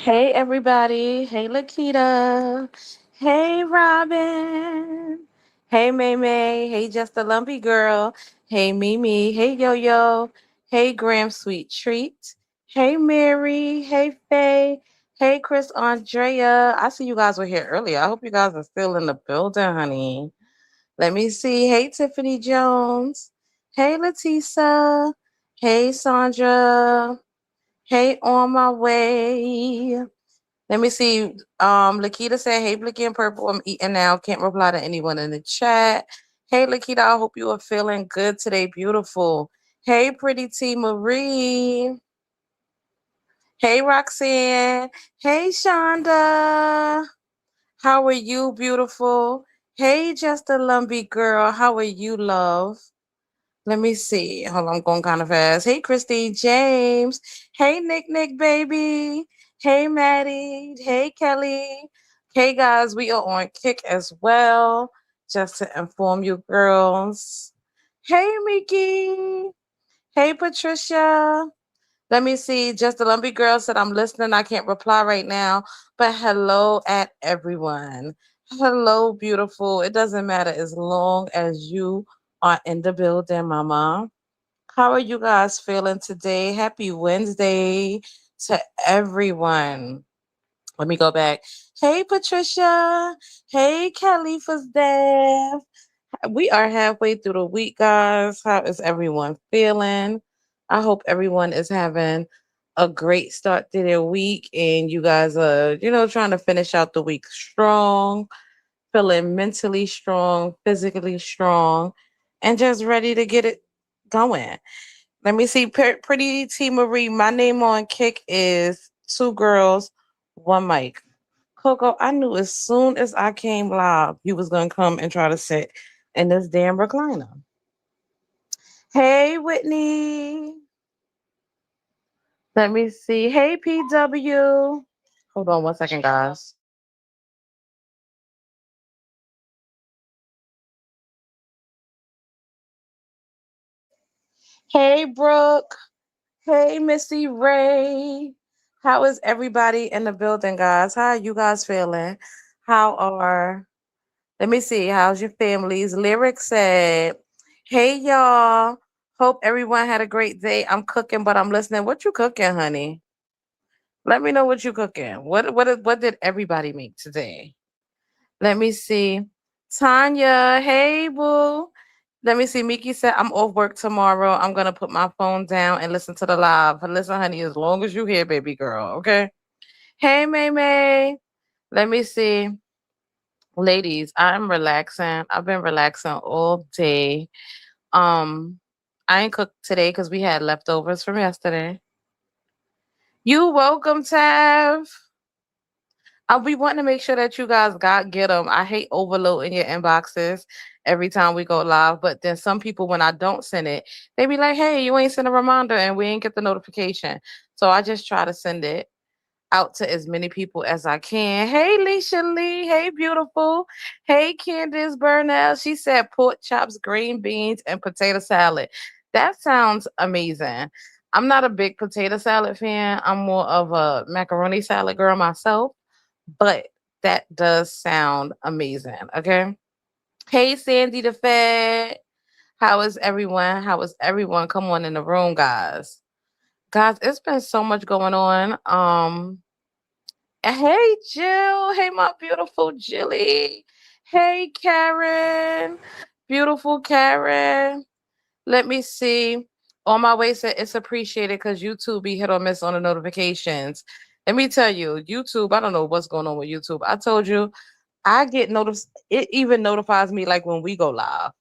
Hey everybody. Hey Lakita. Hey Robin. Hey May May. Hey Just a Lumpy Girl. Hey Mimi. Hey Yo Yo. Hey Graham Sweet Treat. Hey Mary. Hey Faye. Hey Chris Andrea. I see you guys were here earlier. I hope you guys are still in the building, honey. Let me see. Hey Tiffany Jones. Hey Letisa. Hey Sandra. Hey On My Way. Let me see. Lakita said, "Hey, Blicky and Purple, I'm eating now. Can't reply to anyone in the chat. Hey, Lakita, I hope you are feeling good today. Beautiful. Hey, Pretty T Marie. Hey, Roxanne. Hey, Shonda. How are you, beautiful? Hey, Just a Lumpy Girl. How are you, love? Let me see. Hold on, I'm going kind of fast. Hey, Christine James. Hey, Nick baby. Hey, Maddie. Hey, Kelly. Hey, guys, we are on Kick as well, just to inform you girls. Hey, Mickey. Hey, Patricia. Let me see. Just the Lumpy Girl said, I'm listening. I can't reply right now, but hello at everyone. Hello, beautiful. It doesn't matter as long as you are in the building, mama. How are you guys feeling today? Happy Wednesday to everyone. Let me go back. Hey, Patricia. Hey, Kelly for Dev. We are halfway through the week, guys. How is everyone feeling? I hope everyone is having a great start to their week and you guys are, trying to finish out the week strong, feeling mentally strong, physically strong, and just ready to get it going. Let me see. Pretty T Marie. My name on Kick is Two Girls, One Mic. Coco, I knew as soon as I came live, you was gonna come and try to sit in this damn recliner. Hey, Whitney. Let me see. Hey, PW. Hold on one second, guys. Hey, Brooke. Hey, Missy Ray. How is everybody in the building, guys? How are you guys feeling? How are Let me see. How's your families? Lyric said, "Hey y'all. Hope everyone had a great day. I'm cooking, but I'm listening. What you cooking, honey? Let me know what you cooking. What did everybody make today? Let me see. Tanya, hey boo. Let me see. Miki said, I'm off work tomorrow. I'm gonna put my phone down and listen to the live. Listen, honey, as long as you here, baby girl, okay? Hey May May. Let me see. Ladies, I'm relaxing. I've been relaxing all day. Um, I ain't cooked today because we had leftovers from yesterday. You welcome, Tav. I'll be wanting to make sure that you guys get them. I hate overloading your inboxes every time we go live, but then some people, when I don't send it, they be like, "Hey, you ain't sent a reminder," and we ain't get the notification. So I just try to send it out to as many people as I can. Hey, Leisha Lee. Hey, beautiful. Hey, Candace Burnell. She said pork chops, green beans, and potato salad. That sounds amazing. I'm not a big potato salad fan. I'm more of a macaroni salad girl myself, but that does sound amazing. Okay. Hey, Sandy the Fed. How is everyone? How is everyone? Come on in the room, guys. Guys, it's been so much going on. Hey, Jill. Hey, my beautiful Jilly. Hey, Karen. Beautiful Karen. Let me see. On my way said it's appreciated because YouTube be hit or miss on the notifications. Let me tell you, YouTube, I don't know what's going on with YouTube. I told you, I get notice. It even notifies me like when we go live.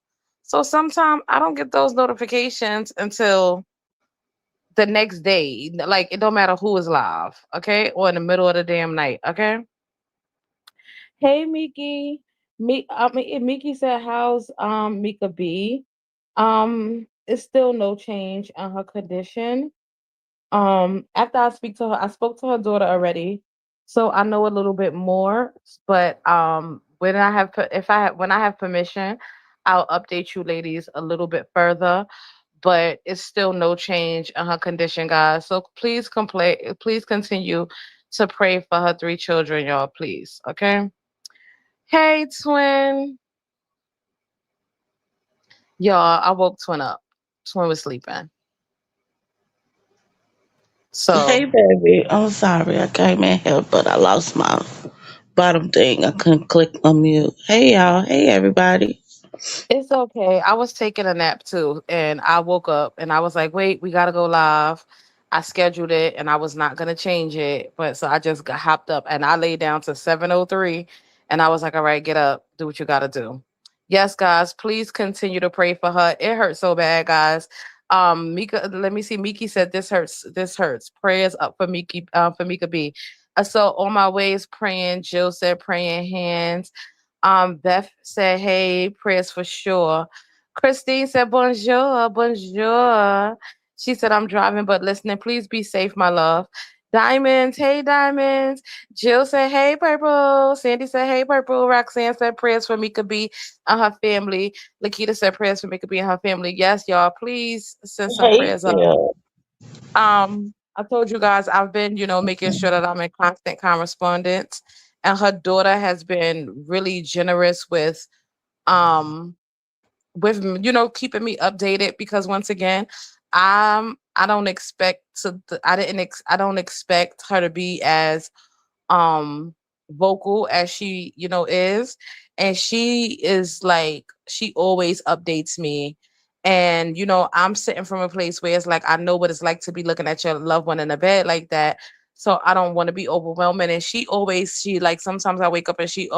So sometimes I don't get those notifications until the next day. Like it don't matter who is live, okay? Or in the middle of the damn night, okay? Hey, Miki. Miki said, "How's Mika B? It's still no change in her condition. After I spoke to her daughter already, so I know a little bit more. But when I have permission, I'll update you ladies a little bit further. But it's still no change in her condition, guys. So please continue to pray for her three children, y'all, please. Okay. Hey, twin. Y'all, I woke twin up. Twin was sleeping. Hey, So baby. I'm sorry I came in here, but I lost my bottom thing. I couldn't click unmute. Hey, y'all. Hey, everybody. it's okay. I was taking a nap too, and I woke up and I was like, wait, we gotta go live. I scheduled it and I was not gonna change it. But so I just got hopped up and I laid down to 7:03 and I was like, all right, get up, do what you gotta do. Yes, guys, please continue to pray for her. It hurts so bad, guys. Mika, let me see. Miki said this hurts. This hurts. Prayers up for Mika B. So on my way is praying. Jill said praying hands. Beth said, hey, prayers for sure. Christine said, bonjour, bonjour. She said, I'm driving but listening. Please be safe, my love. Diamonds, hey, Diamonds. Jill said, hey, Purple. Sandy said, hey, Purple. Roxanne said, prayers for Mika B and her family. Lakita said, prayers for Mika B and her family. Yes, y'all, please send some Hey, prayers up. Phil. I told you guys I've been, making sure that I'm in constant correspondence. And her daughter has been really generous um keeping me updated because once again, I don't expect I don't expect her to be as vocal as she is, and she is like she always updates me. And I'm sitting from a place where it's like I know what it's like to be looking at your loved one in a bed like that, so I don't want to be overwhelming. And she like sometimes I wake up and she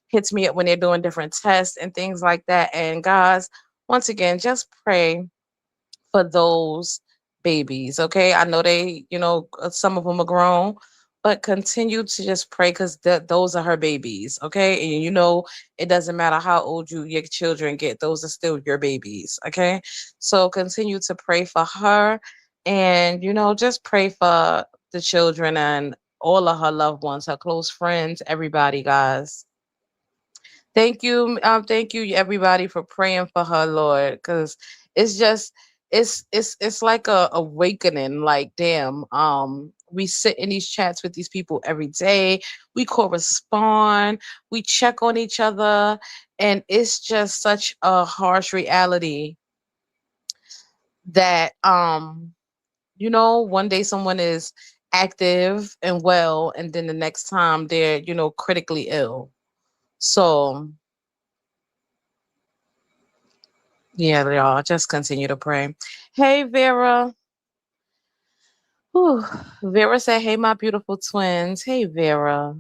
hits me up when they're doing different tests and things like that. And guys, once again, just pray for those babies. Okay. I know some of them are grown, but continue to just pray because those are her babies. Okay. And it doesn't matter how old your children get, those are still your babies. Okay. So continue to pray for her and, just pray for the children and all of her loved ones, her close friends, everybody, guys. Thank you, everybody, for praying for her, Lord, because it's just it's like a awakening. Like, damn, we sit in these chats with these people every day. We correspond, we check on each other, and it's just such a harsh reality that one day someone is active and well, and then the next time they're critically ill. So yeah, y'all, just continue to pray. Hey, Vera. Whew. Vera said, hey, my beautiful twins. Hey, Vera.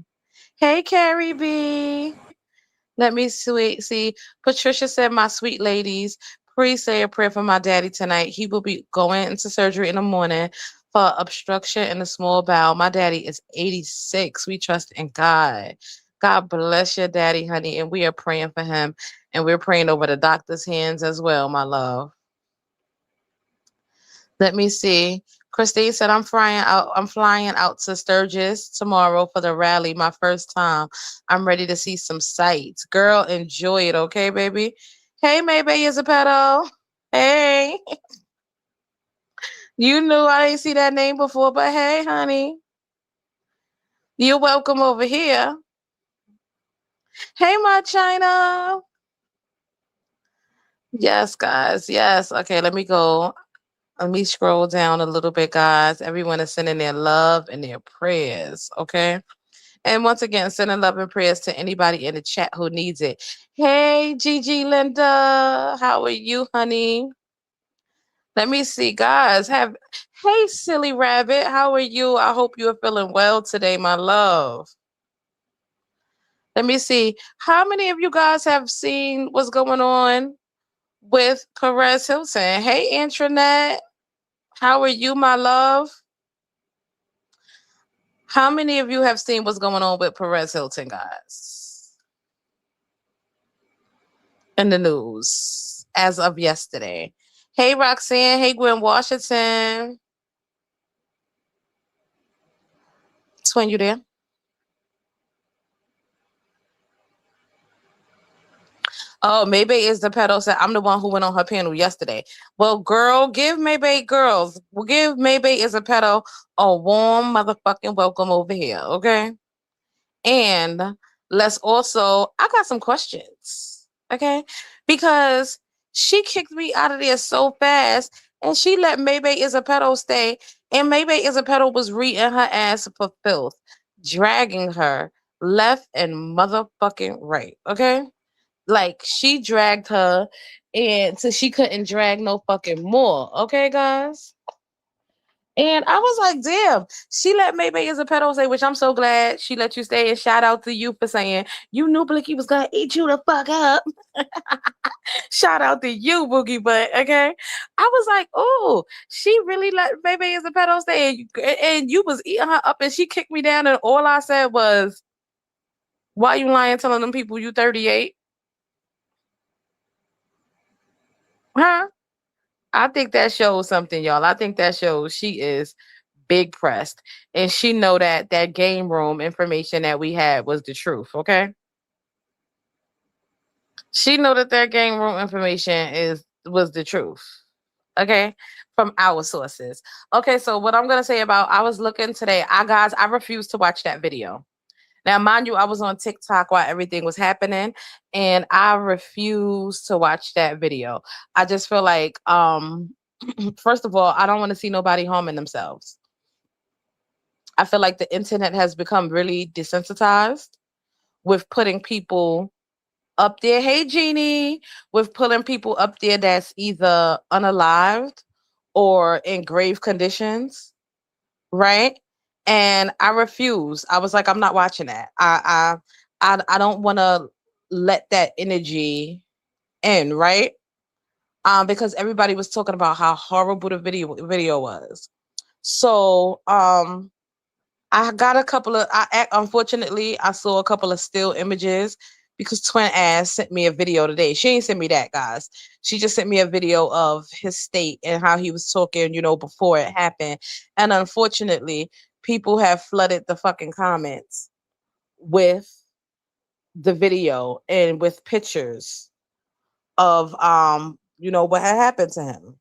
Hey, Carrie B. Let me see. Patricia said, my sweet ladies, please say a prayer for my daddy tonight. He will be going into surgery in the morning for obstruction in the small bowel. My daddy is 86. We trust in God. God bless your daddy, honey. And we are praying for him. And we're praying over the doctor's hands as well, my love. Let me see. Christine said, I'm flying out to Sturgis tomorrow for the rally. My first time. I'm ready to see some sights. Girl, enjoy it, okay, baby? Hey, Maybe Isabel. Hey. You knew I didn't see that name before, but hey, honey. You're welcome over here. Hey, my China. Yes, guys. Yes. Okay, let me go. Let me scroll down a little bit, guys. Everyone is sending their love and their prayers, okay? And once again, sending love and prayers to anybody in the chat who needs it. Hey, Gigi Linda, how are you, honey? Let me see, guys. Hey, silly rabbit, how are you? I hope you are feeling well today, my love. Let me see. How many of you guys have seen what's going on with Perez Hilton? Hey, Intranet, how are you, my love? How many of you have seen what's going on with Perez Hilton, guys? In the news as of yesterday. Hey, Roxanne. Hey, Gwen Washington. Twin, you there? Oh, Maybay is the pedo said I'm the one who went on her panel yesterday. Well, girl, give Maybay girls, well, give Maybay is a pedo a warm motherfucking welcome over here, okay? And let's also, I got some questions, okay? Because she kicked me out of there so fast and she let Maybay is a pedo stay. And Maybay is a pedo was reading her ass for filth, dragging her left and motherfucking right, okay? Like she dragged her and so she couldn't drag no fucking more, okay, guys? And I was like, damn, she let Maybay as a pedo say, which I'm so glad she let you stay. And shout out to you for saying you knew Blicky was gonna eat you the fuck up. Shout out to you, Boogie Butt. Okay. I was like, oh, she really let Maybay as a pedo stay. And you was eating her up and she kicked me down. And all I said was, why you lying telling them people you 38? Huh? I think that shows something, y'all. I think that shows she is big pressed, and she know that that game room information that we had was the truth. Okay, she know that that game room information is was the truth. Okay, from our sources. Okay, so what I'm gonna say about I was looking today. I refused to watch that video. Now, mind you, I was on TikTok while everything was happening, and I refused to watch that video. I just feel like first of all, I don't want to see nobody harming themselves. I feel like the internet has become really desensitized with putting people up there. Hey, Jeannie, with putting people up there that's either unalived or in grave conditions, right? And I refuse. I was like, I'm not watching that. I don't want to let that energy in, right? Because everybody was talking about how horrible the video was. So, I got a couple of. Unfortunately, I saw a couple of still images because Twin Ass sent me a video today. She ain't sent me that, guys. She just sent me a video of his state and how he was talking, before it happened. And unfortunately, people have flooded the fucking comments with the video and with pictures of what had happened to him.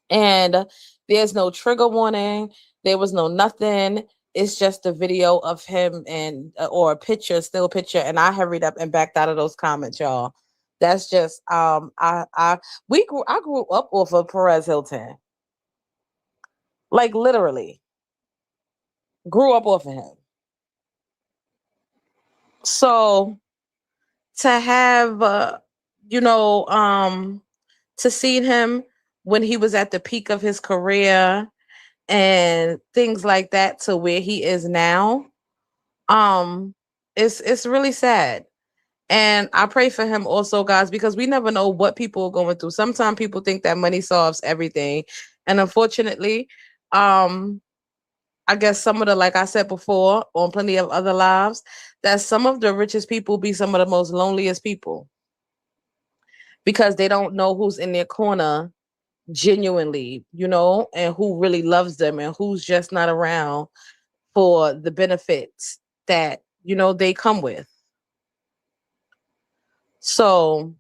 And there's no trigger warning. There was no nothing. It's just a video of him and or a picture, still picture. And I hurried up and backed out of those comments, y'all. That's just I grew up off of Perez Hilton, like literally grew up off of him. So to have you know to see him when he was at the peak of his career and things like that to where he is now, um it's really sad. And I pray for him also, guys, because we never know what people are going through. Sometimes people think that money solves everything, and unfortunately, um I guess some of the, like I said before on plenty of other lives, that some of the richest people be some of the most loneliest people because they don't know who's in their corner genuinely, and who really loves them and who's just not around for the benefits that they come with. So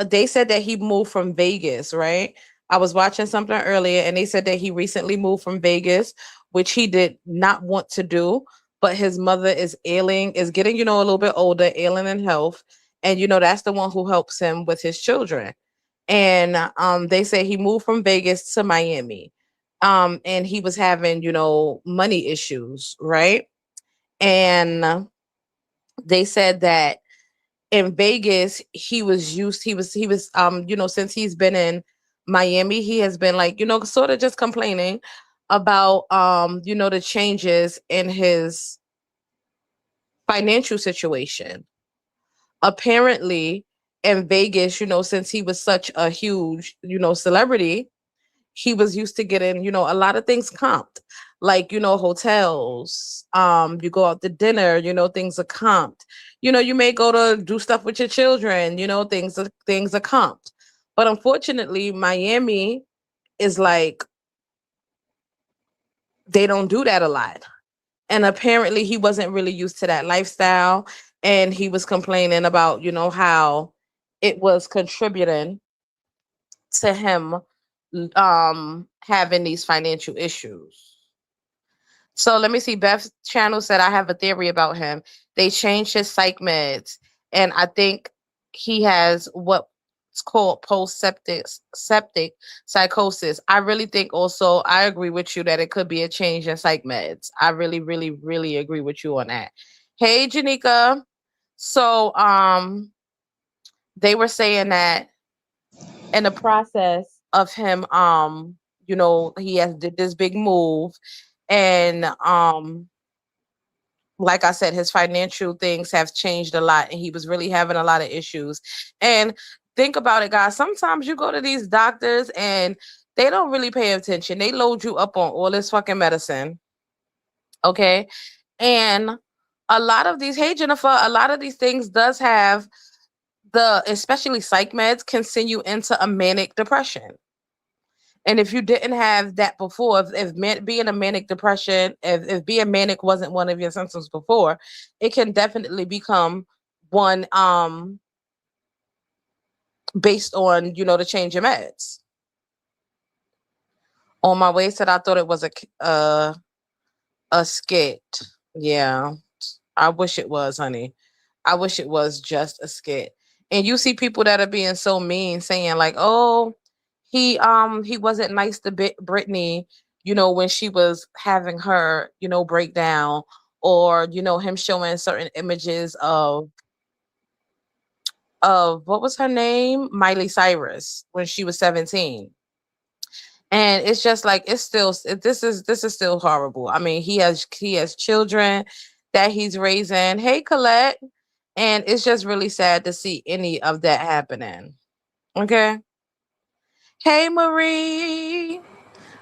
they said that he moved from Vegas, right? I was watching something earlier and they said that he recently moved from Vegas, which he did not want to do, but his mother is ailing, is getting, a little bit older, ailing in health, and that's the one who helps him with his children. And they say he moved from Vegas to Miami. And he was having, money issues, right? And they said that in Vegas, since he's been in Miami, he has been like, sort of just complaining about the changes in his financial situation. Apparently in Vegas, since he was such a huge, celebrity, he was used to getting, a lot of things comped, like, hotels, you go out to dinner, things are comped. You may go to do stuff with your children, things are comped. But unfortunately, Miami is like they don't do that a lot. And apparently he wasn't really used to that lifestyle. and he was complaining about, how it was contributing to him having these financial issues. So let me see. Beth's channel said I have a theory about him. They changed his psych meds, and I think he has what's called post septic psychosis. I really think also I agree with you that it could be a change in psych meds. I really, really, really agree with you on that. Hey, Janika. So they were saying that in the process of him, he has did this big move, and like I said, his financial things have changed a lot, and he was really having a lot of issues. And think about it, guys. Sometimes you go to these doctors and they don't really pay attention. They load you up on all this fucking medicine. Okay. And a lot of these, hey Jennifer, a lot of these things does have especially psych meds can send you into a manic depression. And if you didn't have that before, if being a manic depression, if being manic wasn't one of your symptoms before, it can definitely become one based on, the change of meds. On my way said I thought it was a skit. Yeah. I wish it was, honey. I wish it was just a skit. And you see people that are being so mean, saying like, "Oh, he wasn't nice to Brittany, when she was having her, breakdown, or him showing certain images of what was her name, Miley Cyrus, when she was 17." And it's just like it's still this is still horrible. I mean, he has children that he's raising. Hey, Colette. And it's just really sad to see any of that happening. Okay. Hey, Marie.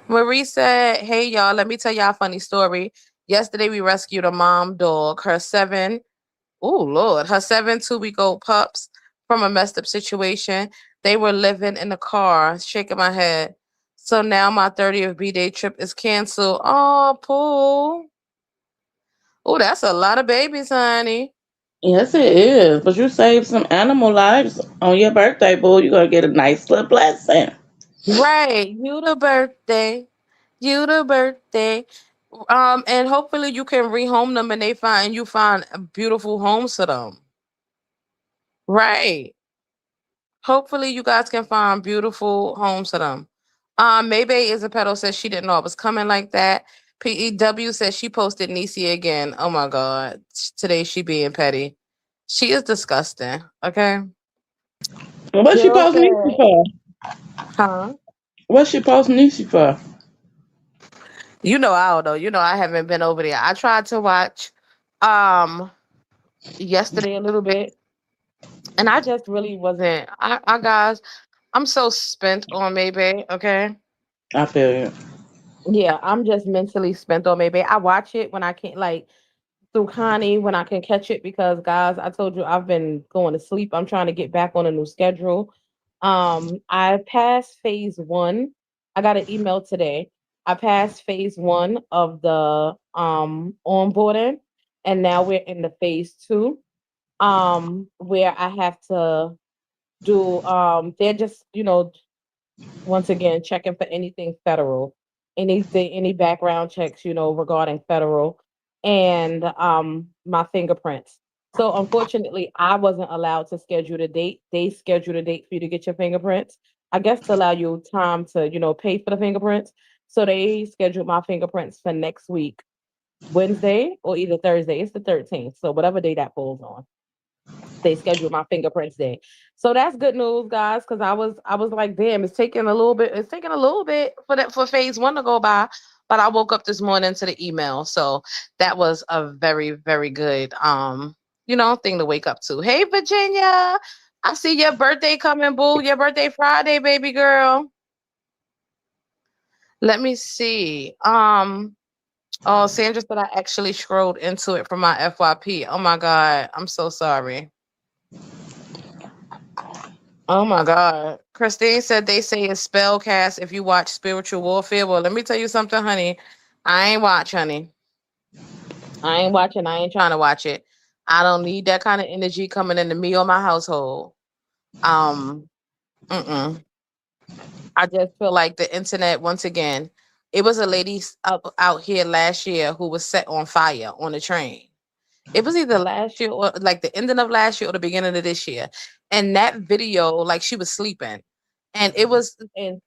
Marie said, "Hey, y'all, let me tell y'all a funny story. Yesterday, we rescued a mom dog, oh, Lord, her 2-week-old pups from a messed up situation. They were living in the car, shaking my head. So now my 30th B-Day trip is canceled. Oh, Pooh. Oh, that's a lot of babies, honey. Yes, it is. But you saved some animal lives on your birthday, boo. You're going to get a nice little blessing. Right. You the birthday. You the birthday. And hopefully you can rehome them and you find beautiful homes for them. Right. Hopefully you guys can find beautiful homes for them. Maybe Isabella says she didn't know it was coming like that. PEW says she posted Nisi again. Oh my god. Today she being petty. She is disgusting. Okay. What she Jill posting Niecy said, for? huh? What she posting Niecy for? I don't know. I haven't been over there. I tried to watch um yesterday a little bit, and I just really wasn't. I guys, I'm so spent on maybe. Okay. I feel you. Yeah, I'm just mentally spent on maybe. I watch it when I can't, like through Connie when I can catch it, because guys, I told you I've been going to sleep. I'm trying to get back on a new schedule. I passed phase 1. I got an email today. I passed phase 1 of the onboarding, and now we're in the phase 2, where I have to do they're just, once again checking for anything federal, any background checks, regarding federal, and my fingerprints. So unfortunately I wasn't allowed to schedule the date. They scheduled a date for you to get your fingerprints, I guess, to allow you time to, pay for the fingerprints. So they scheduled my fingerprints for next week, Wednesday or either Thursday. It's the 13th, so whatever day that falls on, they scheduled my fingerprints day. So that's good news, guys, because I was like, damn, it's taking a little bit for phase 1 to go by. But I woke up this morning to the email. So that was a very, very good thing to wake up to. Hey, Virginia. I see your birthday coming, boo. Your birthday Friday, baby girl. Let me see. Oh, Sandra said I actually scrolled into it for my FYP. Oh my God. I'm so sorry. Oh my God. Christine said they say it's spell cast if you watch Spiritual Warfare. Well, let me tell you something, honey. I ain't watch, honey. I ain't watching. I ain't trying to watch it. I don't need that kind of energy coming into me or my household. Um, mm-mm. I just feel like the internet, once again, it was a lady up out here last year who was set on fire on a train. It was either last year or like the ending of last year or the beginning of this year. And that video, like she was sleeping. And it was, and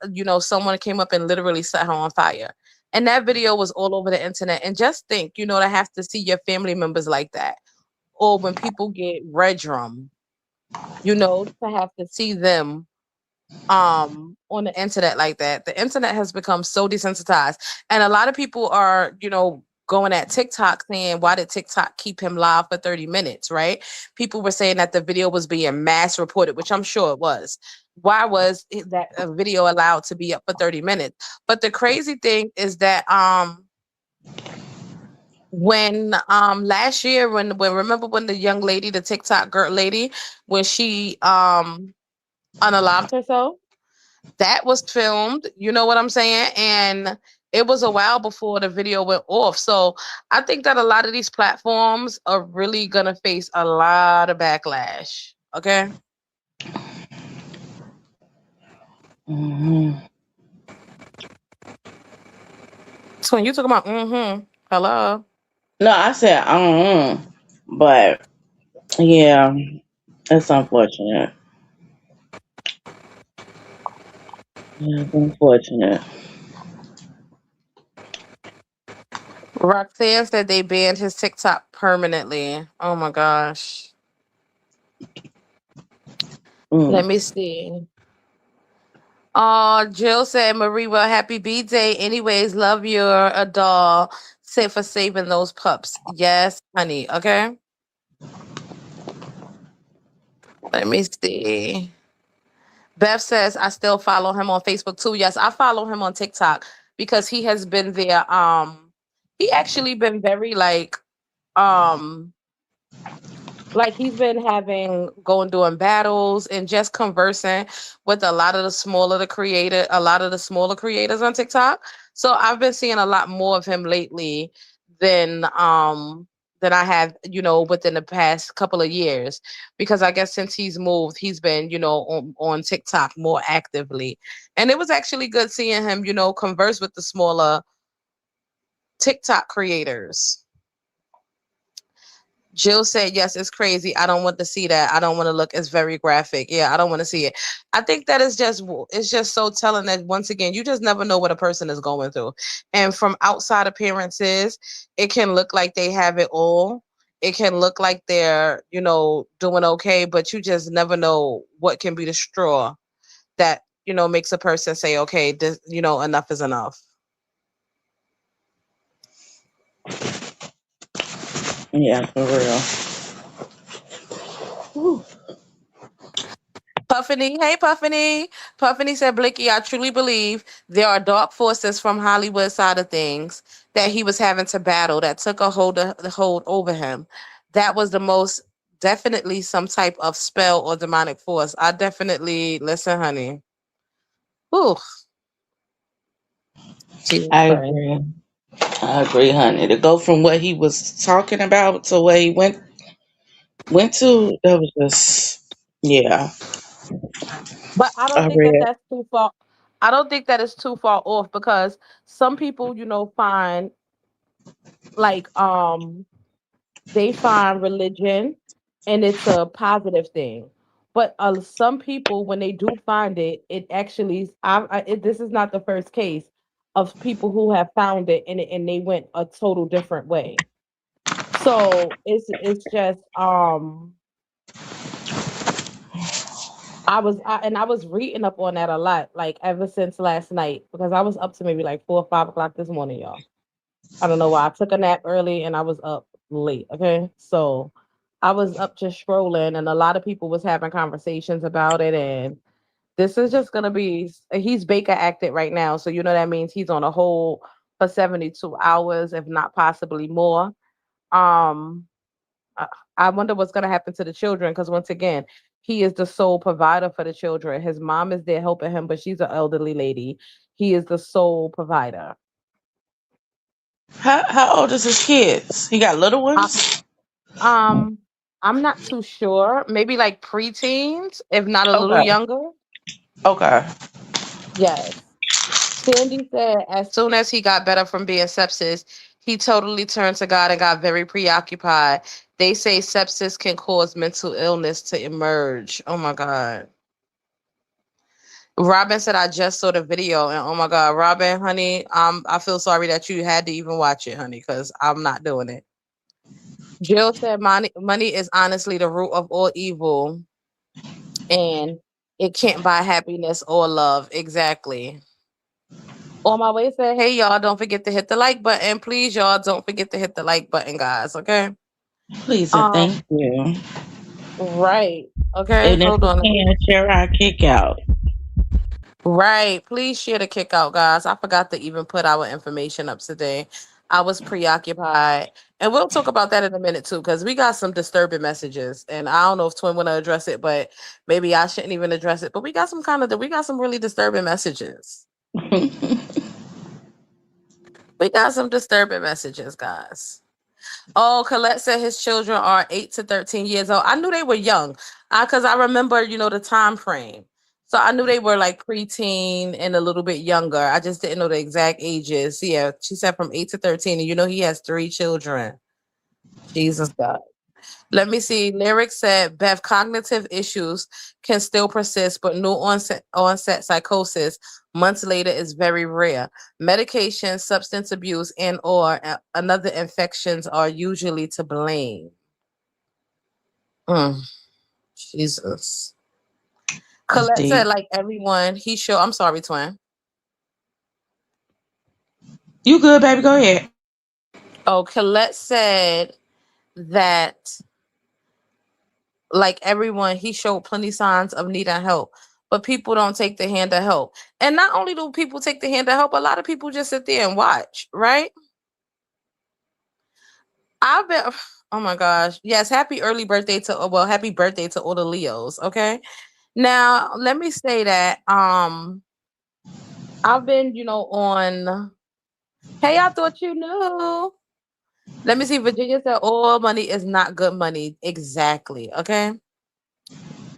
someone came up and literally set her on fire. And that video was all over the internet. And just think, to have to see your family members like that. Or when people get red drum, to have to see them on the internet like that. The internet has become so desensitized, and a lot of people are going at TikTok saying, why did TikTok keep him live for 30 minutes, right? People were saying that the video was being mass reported, which I'm sure it was. Why was that a video allowed to be up for 30 minutes? But the crazy thing is that when last year, when remember when the young lady, the TikTok girl lady, when she unalived herself, that was filmed, you know what I'm saying? And it was a while before the video went off. So I think that a lot of these platforms are really going to face a lot of backlash. Okay. Hmm. So when you talk about, hello. No, I said, but yeah, it's unfortunate. Yeah, it's unfortunate. Roxanne said they banned his TikTok permanently. Oh my gosh. Let Mm. me see. Jill said, Marie, well, happy B Day. Anyways, love your a doll. Say for saving those pups. Yes, honey. Okay. Let me see. Bev says I still follow him on Facebook too. Yes, I follow him on TikTok because he has been there. He actually been very um he's been having going doing battles and just conversing with a lot of the smaller creators on TikTok. So I've been seeing a lot more of him lately than than I have, within the past couple of years. Because I guess since he's moved, he's been, on TikTok more actively. And it was actually good seeing him, converse with the smaller TikTok creators. Jill said, yes, it's crazy. I don't want to see that. I don't want to look. It's very graphic. Yeah, I don't want to see it. I think that is it's just so telling that once again, you just never know what a person is going through. And from outside appearances, it can look like they have it all. It can look like they're, doing okay, but you just never know what can be the straw that, makes a person say, okay, this, enough is enough. Yeah, for real. Whew. Puffany, hey Puffany. Puffany said, Blicky, I truly believe there are dark forces from Hollywood side of things that he was having to battle that took a hold over him. That was the most definitely some type of spell or demonic force. I definitely listen, honey. Whew, Jesus I Christ. agree. I agree, honey. To go from what he was talking about to where he went to, that was just yeah. But I I don't think that read. that's too far. I don't think that is too far off because some people, find like they find religion and it's a positive thing. But some people, when they do find it, it actually, this is not the first case of people who have found it and they went a total different way. So it's just I was reading up on that a lot, like ever since last night because I was up to maybe like 4 or 5 o'clock this morning, y'all. I don't know why. I took a nap early and I was up late. Okay. So I was up just strolling and a lot of people was having conversations about it. And this is just gonna be he's Baker acted right now. So that means he's on a hold for 72 hours, if not possibly more. Um I I wonder what's gonna happen to the children because once again, he is the sole provider for the children. His mom is there helping him, but she's an elderly lady. He is the sole provider. How old is his kids? He got little ones? I'm not too sure. Maybe like preteens, if not a little Okay. younger. Okay. Yes. Sandy said as soon as he got better from being sepsis, he totally turned to God and got very preoccupied. They say sepsis can cause mental illness to emerge. Oh my God. Robin said, I just saw the video and oh my God, Robin, honey, I feel sorry that you had to even watch it, honey, because I'm not doing it. Jill said, money is honestly the root of all evil and it can't buy happiness or love. Exactly. On my way said, hey, y'all, don't forget to hit the like button. Please, y'all, don't forget to hit the like button, guys. Okay. Please and Um, thank you. right. Okay. And if Hold you on. can, share our kick out. Right. Please share the kick out, guys. I forgot to even put our information up today. I was preoccupied. And we'll talk about that in a minute too, because we got some disturbing messages. And I don't know if Twin wanna address it, but maybe I shouldn't even address it. But we got some really disturbing messages. We got some disturbing messages, guys. Oh, Colette said his children are 8 to 13 years old. I knew they were young because I remember, the time frame. So I knew they were like preteen and a little bit younger. I just didn't know the exact ages. Yeah, she said from 8 to 13, and he has 3 children. Jesus God. Let me see. Lyric said Beth cognitive issues can still persist, but no onset psychosis months later is very rare. Medication, substance abuse, and or another infections are usually to blame. Mm, Jesus. That's Colette said, deep. like everyone, he sure. I'm sorry, twin. You good, baby? Go ahead. Oh, Colette said that like everyone, he showed plenty signs of needing help, but people don't take the hand to help. And not only do people take the hand to help, a lot of people just sit there and watch, right? I've been, oh my gosh, yes, happy early birthday to, well, happy birthday to all the Leos. Okay, now let me say that I've been, on. Hey, I thought you knew. Let me see. Virginia said all money is not good money. Exactly. Okay.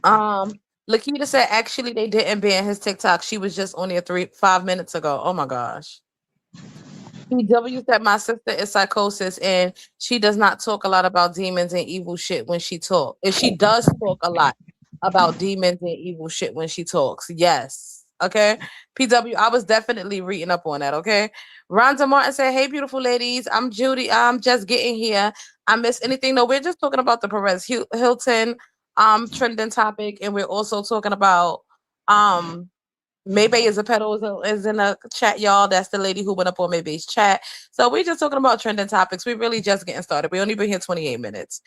Um, Lakita said actually they didn't ban his TikTok. She was just on there 5 minutes ago. Oh my gosh. PW said my sister is psychosis and she does not talk a lot about demons and evil shit when she talk. If she does talk a lot about demons and evil shit when she talks. Yes. Okay. PW, I was definitely reading up on that. Okay. Rhonda Martin said, hey, beautiful ladies. I'm Judy. I'm just getting here. I missed anything. No, we're just talking about the Perez Hilton trending topic. And we're also talking about um Maybe is a pedal is in a chat, y'all. That's the lady who went up on Maybe's chat. So we're just talking about trending topics. We really just getting started. We only been here 28 minutes.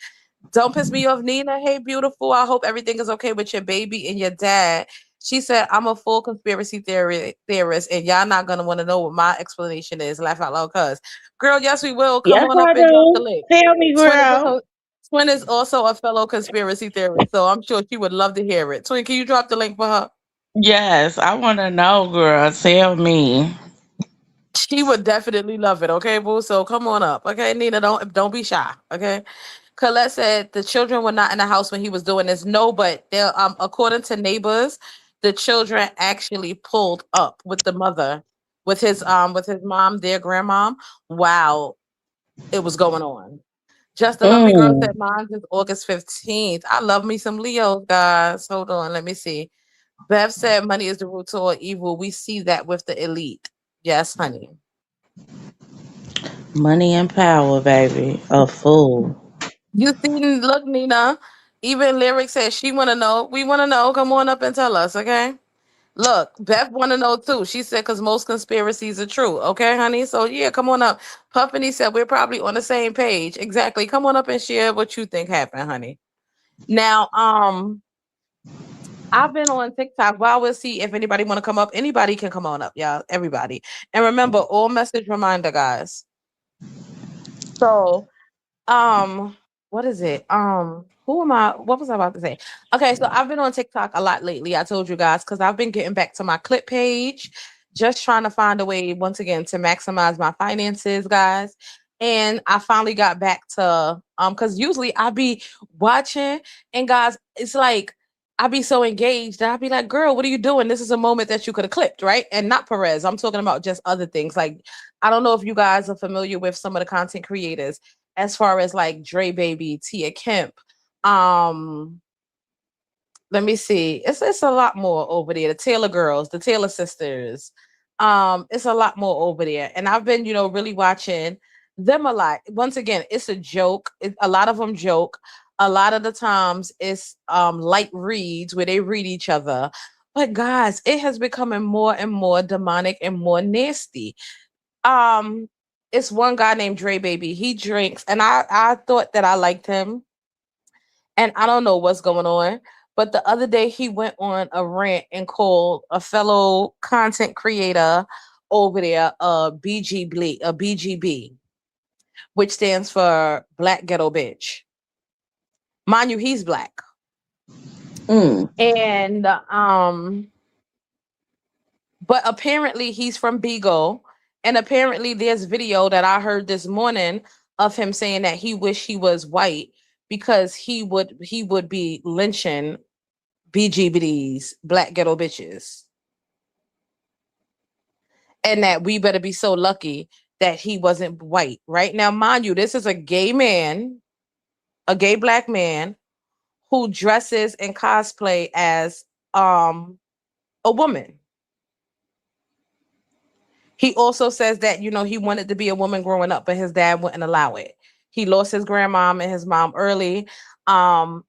Don't piss me off, Nina. Hey, beautiful. I hope everything is okay with your baby and your dad. She said, I'm a full conspiracy theorist, and y'all not gonna want to know what my explanation is. Laugh out loud, cuz. Girl, yes, we will. Come Yes, on up I and drop the do. link. Tell me, Twin is girl. a Twin is also a fellow conspiracy theorist, so I'm sure she would love to hear it. Twin, can you drop the link for her? Yes, I want to know, girl. Tell me. She would definitely love it. Okay, boo. So come on up. Okay, Nina, don't be shy. Okay. Colette said the children were not in the house when he was doing this. No, but they're according to neighbors, the children actually pulled up with the mother, with his mom, their grandmom. Wow, it was going on. Just a lumpy girl Mm, said mine is August 15th. I love me some Leos, guys. Hold on, let me see. Bev said money is the root to all evil. We see that with the elite. Yes, honey. money and power, baby. A fool. You see, look, Nina. Even Lyric says she want to know. We want to know. Come on up and tell us, okay? Look, Beth want to know too. She said because most conspiracies are true. Okay, honey. So yeah, come on up. Puffany said we're probably on the same page. Exactly. Come on up and share what you think happened, honey. Now, I've been on TikTok. Well, we'll see if anybody want to come up. Anybody can come on up, y'all. Everybody. And remember, all message reminder, guys. So what is it? Who am I? What was I about to say? Okay, so I've been on TikTok a lot lately. I told you guys because I've been getting back to my clip page, just trying to find a way once again to maximize my finances, guys. and I finally got back to because usually I be watching, and guys, it's like I be so engaged that I be like, girl, what are you doing? This is a moment that you could have clipped, right? And not Perez. I'm talking about just other things. Like, I don't know if you guys are familiar with some of the content creators as far as like Dre Baby, Tia Kemp, um, let me see. It's a lot more over there. The Taylor girls, the Taylor sisters. It's a lot more over there. And I've been, really watching them a lot. Once again, it's a joke. A lot of them joke. A lot of the times it's light reads where they read each other. But guys, it has becoming more and more demonic and more nasty. Um, it's one guy named Dre Baby. He drinks, and I thought that I liked him, and I don't know what's going on. But the other day he went on a rant and called a fellow content creator over there a BGB, which stands for Black Ghetto Bitch. Mind you, he's black. Mm. And but apparently he's from Beagle. And apparently there's video that I heard this morning of him saying that he wish he was white because he would be lynching BGBDs, black ghetto bitches, and that we better be so lucky that he wasn't white. Right now, mind you, this is a gay man, a gay black man who dresses and cosplay as a woman. He also says that, he wanted to be a woman growing up, but his dad wouldn't allow it. He lost his grandmom and his mom early.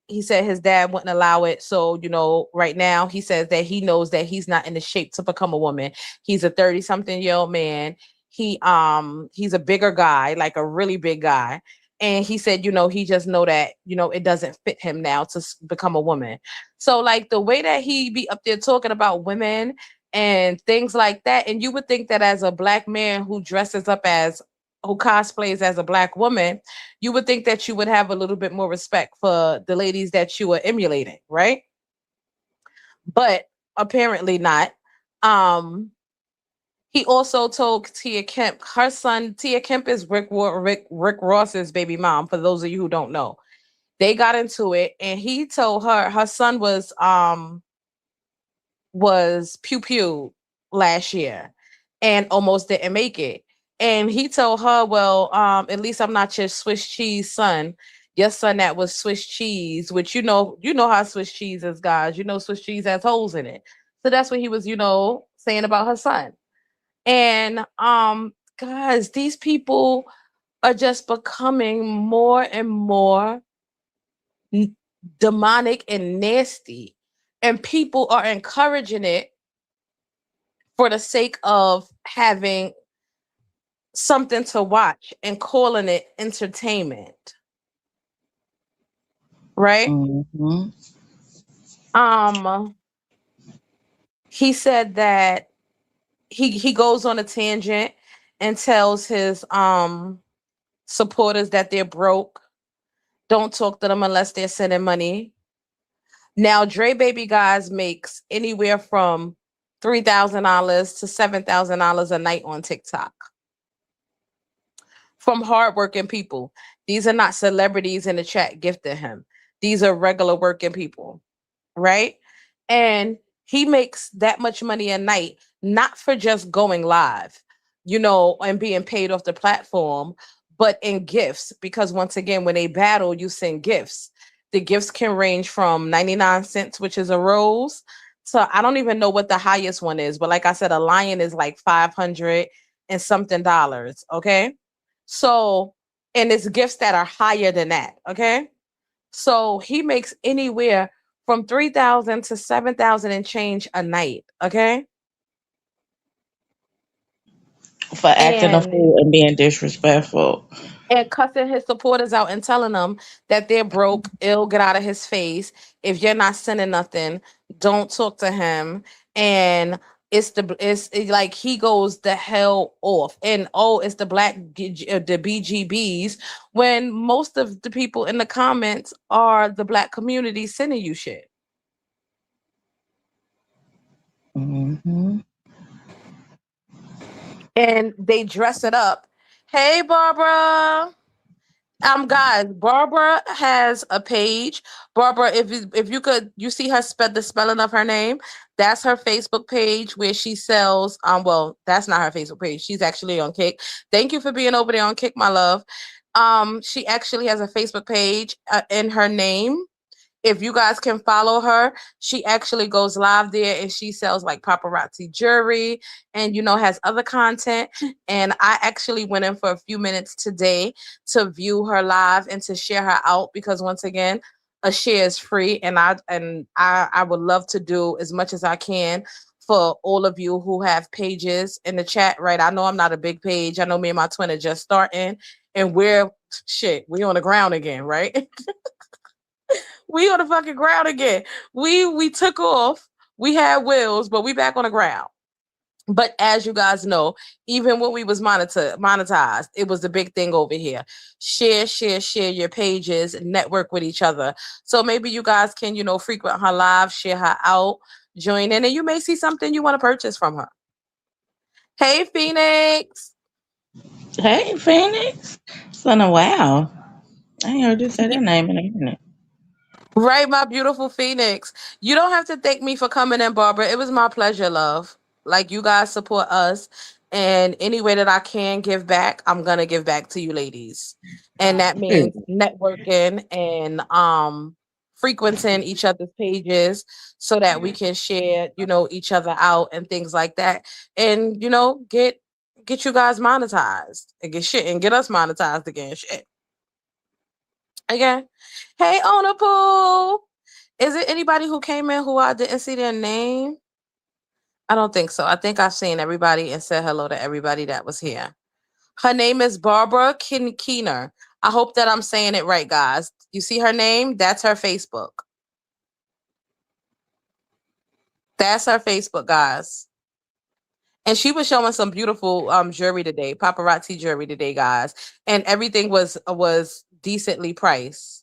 He said his dad wouldn't allow it. So, right now he says that he knows that he's not in the shape to become a woman. He's a 30 something year old man. He's a bigger guy, like a really big guy. And he said, he just know that, it doesn't fit him now to become a woman. So like the way that he be up there talking about women and things like that. And you would think that as a black man who cosplays as a black woman, you would think that you would have a little bit more respect for the ladies that you are emulating, right? But apparently not. Um, he also told Tia Kemp, her son, Tia Kemp is Rick Ross's baby mom, for those of you who don't know. They got into it, and he told her son was pew pew last year and almost didn't make it. And he told her, well, at least I'm not your Swiss cheese son. Your son that was Swiss cheese, which you know how Swiss cheese is, guys. You know Swiss cheese has holes in it. So that's what he was, saying about her son. And guys, these people are just becoming more and more n- demonic and nasty. And people are encouraging it for the sake of having something to watch and calling it entertainment, right? Mm-hmm. Um, he said that he goes on a tangent and tells his supporters that they're broke. Don't talk to them unless they're sending money. Now, Dre Baby guys makes anywhere from $3,000 to $7,000 a night on TikTok from hardworking people. These are not celebrities in the chat gifting him. These are regular working people, right? And he makes that much money a night, not for just going live, and being paid off the platform, but in gifts. Because once again, when they battle, you send gifts. The gifts can range from 99 cents, which is a rose, to I don't even know what the highest one is. But like I said, a lion is like 500 and something dollars. Okay. So, and it's gifts that are higher than that. Okay. So he makes anywhere from 3,000 to 7,000 and change a night. Okay. For acting a And fool and being disrespectful. cussing his supporters out and telling them that they're broke, ill, get out of his face. If you're not sending nothing, don't talk to him. And it's like he goes the hell off. And oh, it's the BGBs, when most of the people in the comments are the black community sending you shit. Mm-hmm. And they dress it up Hey, Barbara. Guys, Barbara has a page. Barbara, if you could, you see her the spelling of her name. That's her Facebook page where she sells. Well, that's not her Facebook page. She's actually on Kick. Thank you for being over there on Kick, my love. She actually has a Facebook page in her name. If you guys can follow her, she actually goes live there and she sells like paparazzi jewelry and has other content. And I actually went in for a few minutes today to view her live and to share her out because once again, a share is free and I would love to do as much as I can for all of you who have pages in the chat, right? I know I'm not a big page. I know me and my twin are just starting and we on the ground again, right? We on the fucking ground again. We took off. We had wheels, but we back on the ground. But as you guys know, even when we was monetized, it was the big thing over here. Share your pages, network with each other. So maybe you guys can, frequent her live, share her out, join in, and you may see something you want to purchase from her. Hey, Phoenix. Hey, Phoenix. It's been a while. I ain't heard you say that name in a minute. Right, my beautiful Phoenix. You don't have to thank me for coming in, Barbara. It was my pleasure, love. Like you guys support us, and any way that I can give back, I'm gonna give back to you, ladies. And that means Period. networking and frequenting each other's pages so that we can share, each other out and things like that. And get you guys monetized and get us monetized again. Shit. Again. Hey, Owner Pool. Is it anybody who came in who I didn't see their name? I don't think so. I think I've seen everybody and said hello to everybody that was here. Her name is Barbara Keener. I hope that I'm saying it right, guys. You see her name? That's her Facebook. That's her Facebook, guys. And she was showing some beautiful jewelry today, paparazzi jewelry today, guys. And everything was decently priced.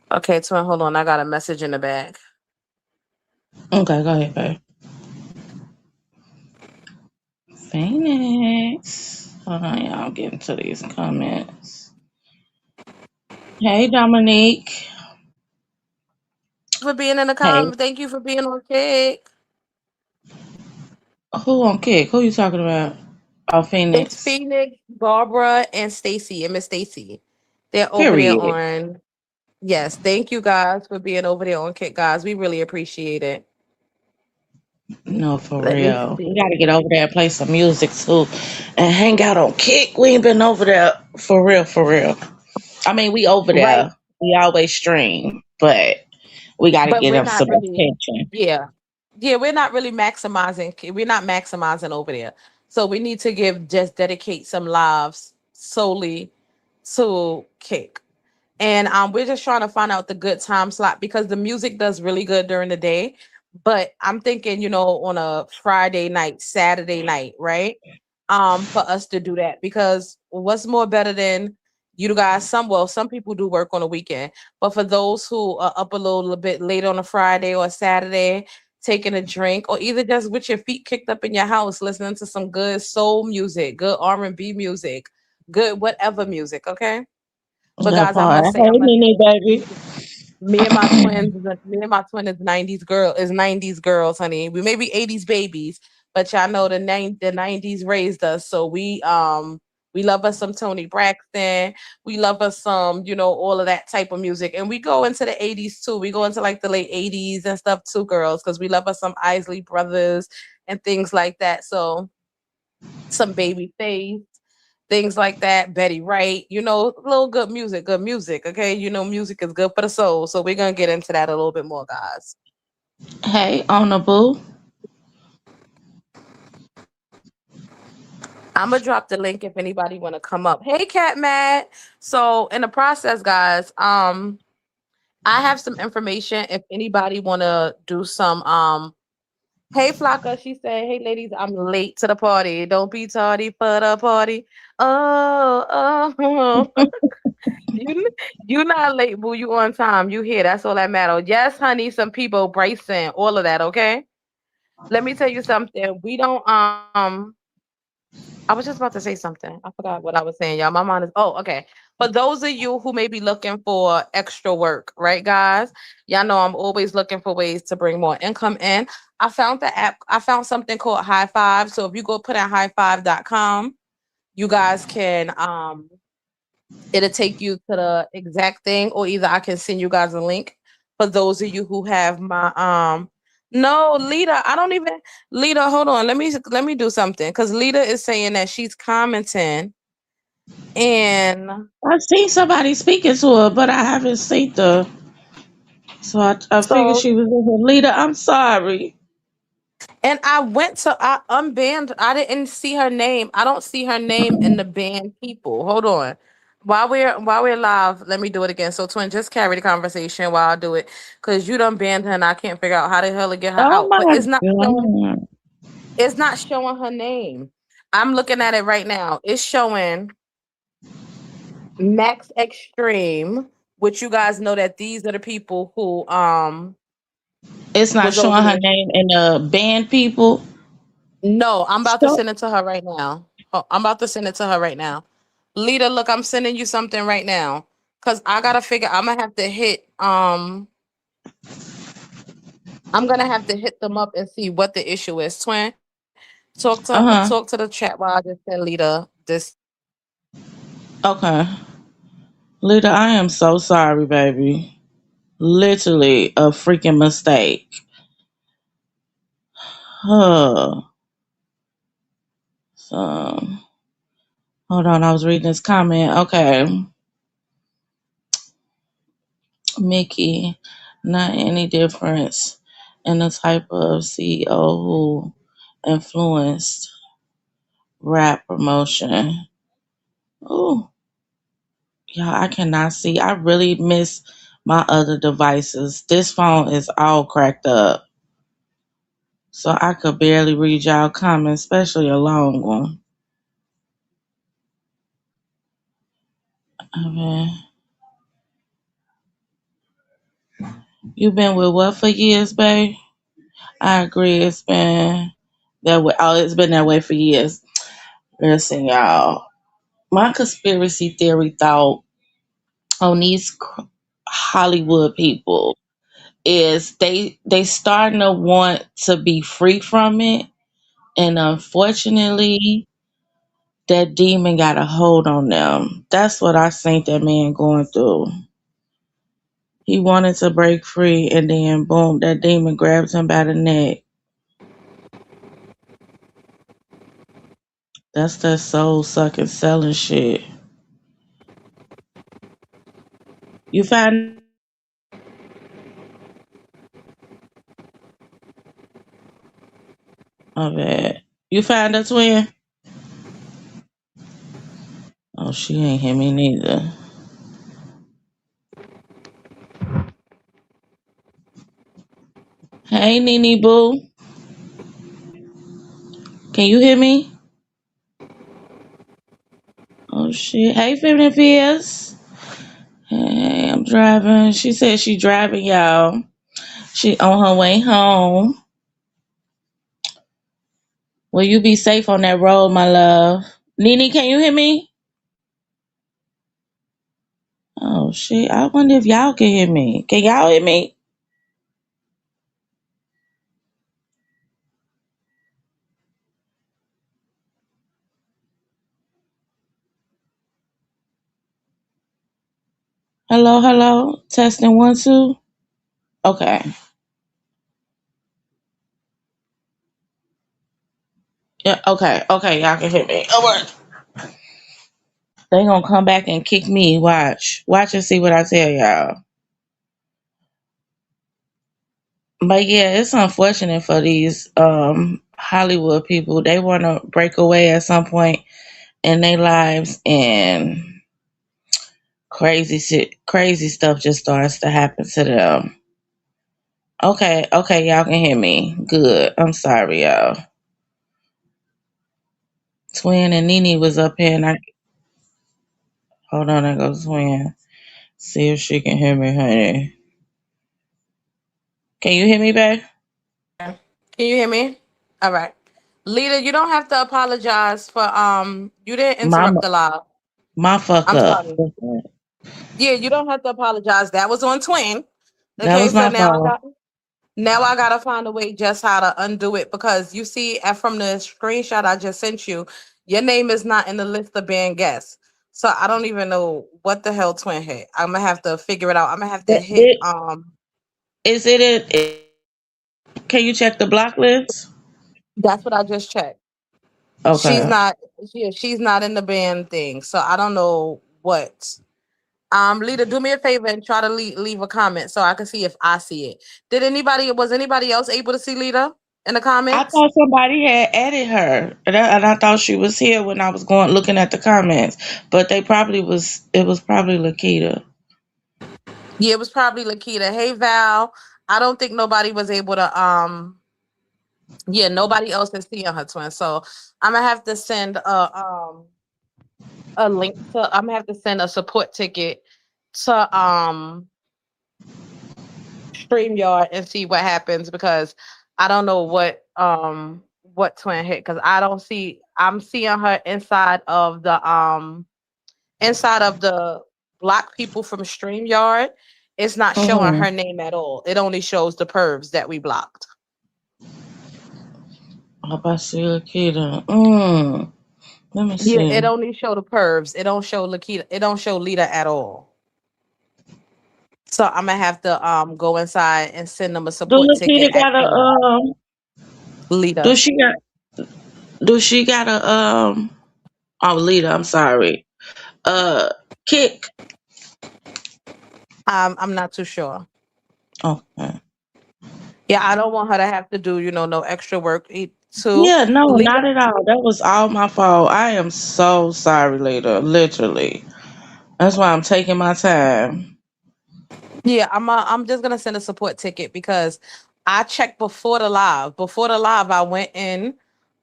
Okay, twin, hold on. I got a message in the back. Okay, go ahead, babe. Phoenix. Hold on, y'all. I'm getting to these comments. Hey, Dominique. For being in the Hey, Thank you for being on Kick. who on Kick? Who you talking about? Oh, It's Phoenix. Phoenix, Barbara, and Stacy and Miss Stacy. They're over there Period. on. Yes, thank you guys for being over there on Kick, guys. We really appreciate it. No, for Let me real. We see. gotta get over there and play some music too, and hang out on Kick. We ain't been over there for real, for real. I mean, we over Right, there. We always stream, but we gotta but get we're them not some really. attention. Yeah, yeah, we're not really maximizing. We're not maximizing over there. So we need to dedicate some lives solely to Kick. And we're just trying to find out the good time slot because the music does really good during the day. But I'm thinking, on a Friday night, Saturday night, right? For us to do that because what's more better than you guys? Some people do work on a weekend, but for those who are up a little bit late on a Friday or a Saturday, taking a drink, or either just with your feet kicked up in your house, listening to some good soul music, good R&B music, good whatever music, okay? But That guys, I part. must say, Hey, Nene, baby. me and my twin is 90s girls, honey. We may be 80s babies, but y'all know the 90s raised us. So we love us some Tony Braxton. We love us some, all of that type of music. And we go into the 80s too. We go into like the late 80s and stuff too, girls, because we love us some Isley Brothers and things like that. So some baby face things like that. Betty Wright, little good music. Okay, music is good for the soul. So we're gonna get into that a little bit more, guys. Hey, on the boo. I'm gonna drop the link if anybody want to come up. Hey, Cat Matt. So in the process, guys, I have some information. If anybody want to do some, hey Flocka, she said, "Hey ladies, I'm late to the party. Don't be tardy for the party." Oh. You you not late, boo. You on time. You here. That's all that matters. Yes, honey. Some people, Bryson, all of that. Okay. let me tell you something. We don't I was just about to say something. I forgot what I was saying, y'all. My mind is okay. For those of you who may be looking for extra work, right, guys? Y'all know I'm always looking for ways to bring more income in. I found the app, I found something called High Five. So if you go put in high5.com, you guys can it'll take you to the exact thing, or either I can send you guys a link for those of you who have my no, Lita, I don't even Lita, hold on. Let me do something because Lita is saying that she's commenting and I've seen somebody speaking to her, but I haven't seen the. So I figured so she was in her leader. I'm sorry. and I unbanned. I didn't see her name. I don't see her name in the banned people. Hold on. While we're live, let me do it again. So twin, just carry the conversation while I do it. Cause you done banned her and I can't figure out how the hell to get her Oh out. But my god. it's not showing her name. I'm looking at it right now. It's showing Max Extreme, which you guys know that these are the people who It's not was over showing her there. name in the band people. No, I'm about to So send it to her right now. Oh, I'm about to send it to her right now. Lita, look, I'm sending you something right now. Cause I gotta figure I'm gonna have to hit I'm gonna have to hit them up and see what the issue is. Twin, talk to uh-huh. the chat while I just send Lita this. Okay. Lita, I am so sorry, baby. Literally a freaking mistake. Huh. So hold on, I was reading this comment. Okay. Mickey, not any difference in the type of CEO who influenced rap promotion. Oh, yeah, I cannot see. I really miss my other devices. This phone is all cracked up. So I could barely read y'all comments, especially a long one. I mean, you been with what for years, babe? I agree. It's been that way. Oh, it's been that way for years. Listen, y'all. My conspiracy theory thought on these Hollywood people is they starting to want to be free from it, and unfortunately, that demon got a hold on them. That's what I think that man going through. He wanted to break free, and then boom, that demon grabs him by the neck. That's that soul sucking selling shit. You find that twin? Oh bad. You find that twin? Oh, she ain't hear me neither. Hey, Nene Boo. Can you hear me? Oh shit. Hey, Feminine Fierce. Hey, I'm driving. She said she driving, y'all. She on her way home. Will you be safe on that road, my love? Nene, can you hear me? Oh shit. I wonder if y'all can hear me. Can y'all hear me? Hello, hello. Testing one, two. Okay. Yeah, okay, okay, y'all can hear me. All right. They gonna come back and kick me. Watch. Watch and see what I tell y'all. But yeah, it's unfortunate for these Hollywood people. They wanna break away at some point in their lives, and crazy stuff just starts to happen to them. Okay, okay, y'all can hear me. Good. I'm sorry, y'all. Twin and Nene was up here, and I hold on. I go Twin. See if she can hear me, honey. Can you hear me, babe? Okay. Can you hear me? All right. Lita, you don't have to apologize for you didn't My interrupt the live. my fuck I'm up. sorry. Yeah, you don't have to apologize. That was on Twin. That Okay, was so my fault. now I gotta find a way just how to undo it because you see from the screenshot I just sent you, your name is not in the list of banned guests. So I don't even know what the hell Twin hit. I'm gonna have to figure it out. I'm gonna have to hit Is it in? Can you check the block list? that's what I just checked. She's Okay. not she's not in the band thing. So I don't know what. Lita, do me a favor and try to leave a comment so I can see if I see it. Was anybody else able to see Lita in the I comments? thought somebody had added her, and I thought she was here when I was going looking at the comments. But they probably was. It was probably Lakita. Yeah, it was probably Lakita. Hey Val. I don't think nobody was able to yeah, nobody else is seeing her twin. So I'm gonna have to send a link to I'm gonna have to send a support ticket to StreamYard and see what happens because I don't know what twin hit because I don't see I'm seeing her inside of the block people from StreamYard. It's not showing Mm-hmm. her name at all. It only shows the pervs that we blocked. How about see Lakita? Let me Yeah, it see. only show the pervs. It don't show Lakita. It don't show Lita at all. So I'm gonna have to go inside and send them a Do support ticket Lakita got a asking Do Lita. she got? Do she got a Oh, Lita. I'm sorry. Uh, Kick. I'm not too sure. Okay. Yeah, I don't want her to have to do no extra work too. Yeah, no, Lita not at all. That was all my fault. I am so sorry, Lita. Literally. That's why I'm taking my time. Yeah, I'm just gonna send a support ticket because I checked before the live. Before the live, I went in.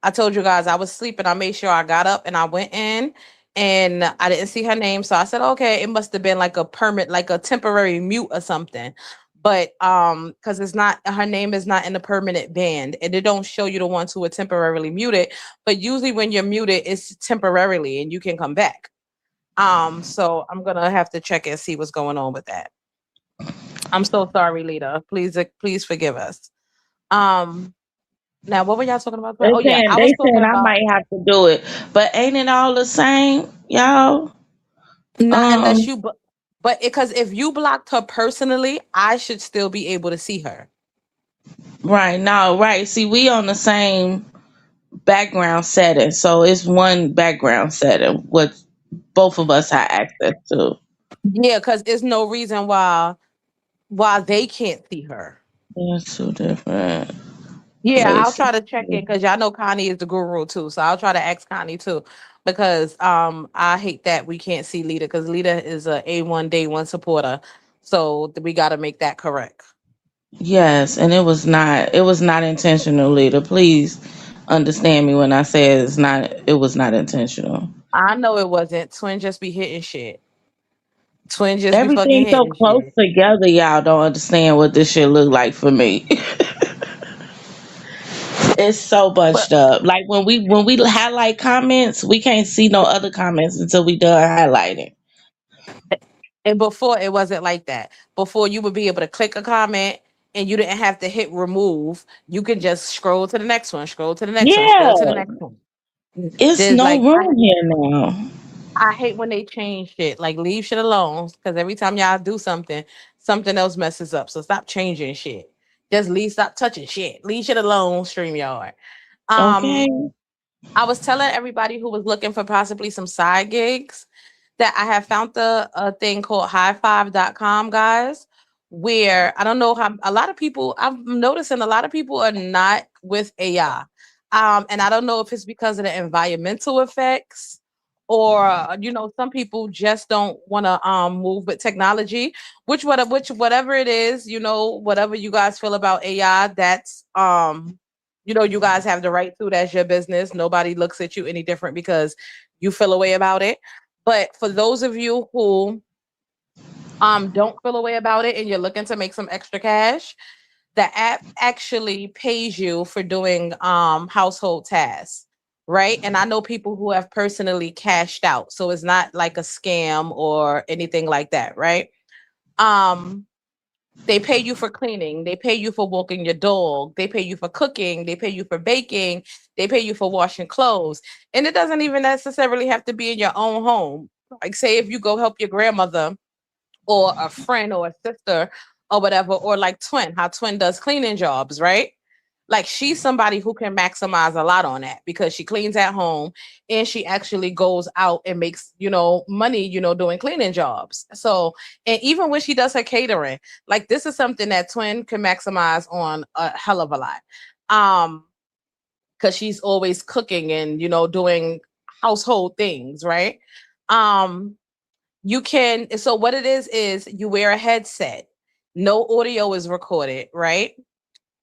I told you guys I was sleeping. I made sure I got up and I went in and I didn't see her name. So I said, okay, it must have been like a permit, like a temporary mute or something. But because it's not her name is not in the permanent band and it don't show you the ones who are temporarily muted. But usually when you're muted, it's temporarily and you can come back. So I'm gonna have to check and see what's going on with that. I'm so sorry, Lita. Please forgive us. Um, Now what were y'all talking about? Oh yeah, I They was talking saying I about might have to do it, but ain't it all the same, y'all? not unless Um, but because if you blocked her personally, I should still be able to see her. right now, right. See, we on the same background setting, so it's one background setting what both of us have access to. Yeah, because there's no reason why they can't see her. There's two different Yeah, I'll places. try to check it because y'all know Connie is the guru too. So I'll try to ask Connie too. Because I hate that we can't see Lita because Lita is a A1 day one supporter. So we gotta make that correct. Yes, and it was not intentional, Leader. Please understand me when I say it was not intentional. I know it wasn't. Twin just be hitting shit. Twin just be fucking Everything so hitting close shit. together, y'all don't understand what this shit look like for me. It's so But bunched up. Like when we highlight comments, we can't see no other comments until we done highlighting. and before it wasn't like that. Before you would be able to click a comment and you didn't have to hit remove. You can just scroll to the next one, scroll to the next one, scroll to the Yeah, next one. it's There's no like room here now. I hate when they change shit. Like leave shit alone. Cause every time y'all do something, something else messes up. So stop changing shit. Just stop touching shit. Leave shit alone, StreamYard. Okay. Um, I was telling everybody who was looking for possibly some side gigs that I have found a thing called highfive.com, guys, where I don't know how a lot of people, I'm noticing a lot of people are not with AI. And I don't know if it's because of the environmental effects or some people just don't want to move with technology, which whatever it is, whatever you guys feel about AI, that's you guys have the right to. That's your business. Nobody looks at you any different because you feel a way about it. But for those of you who don't feel a way about it and you're looking to make some extra cash, the app actually pays you for doing household tasks, right? And I know people who have personally cashed out, so it's not like a scam or anything like that, right? Um they pay you for cleaning, they pay you for walking your dog, they pay you for cooking, they pay you for baking, they pay you for washing clothes. And it doesn't even necessarily have to be in your own home. Like say if you go help your grandmother or a friend or a sister or whatever, or like Twin, how Twin does cleaning jobs, right? Like she's somebody who can maximize a lot on that because she cleans at home and she actually goes out and makes, money, doing cleaning jobs. So, and even when she does her catering, like this is something that Twin can maximize on a hell of a lot. Um, because she's always cooking and, doing household things, right? Um, you can, so what it is you wear a headset, no audio is recorded, right?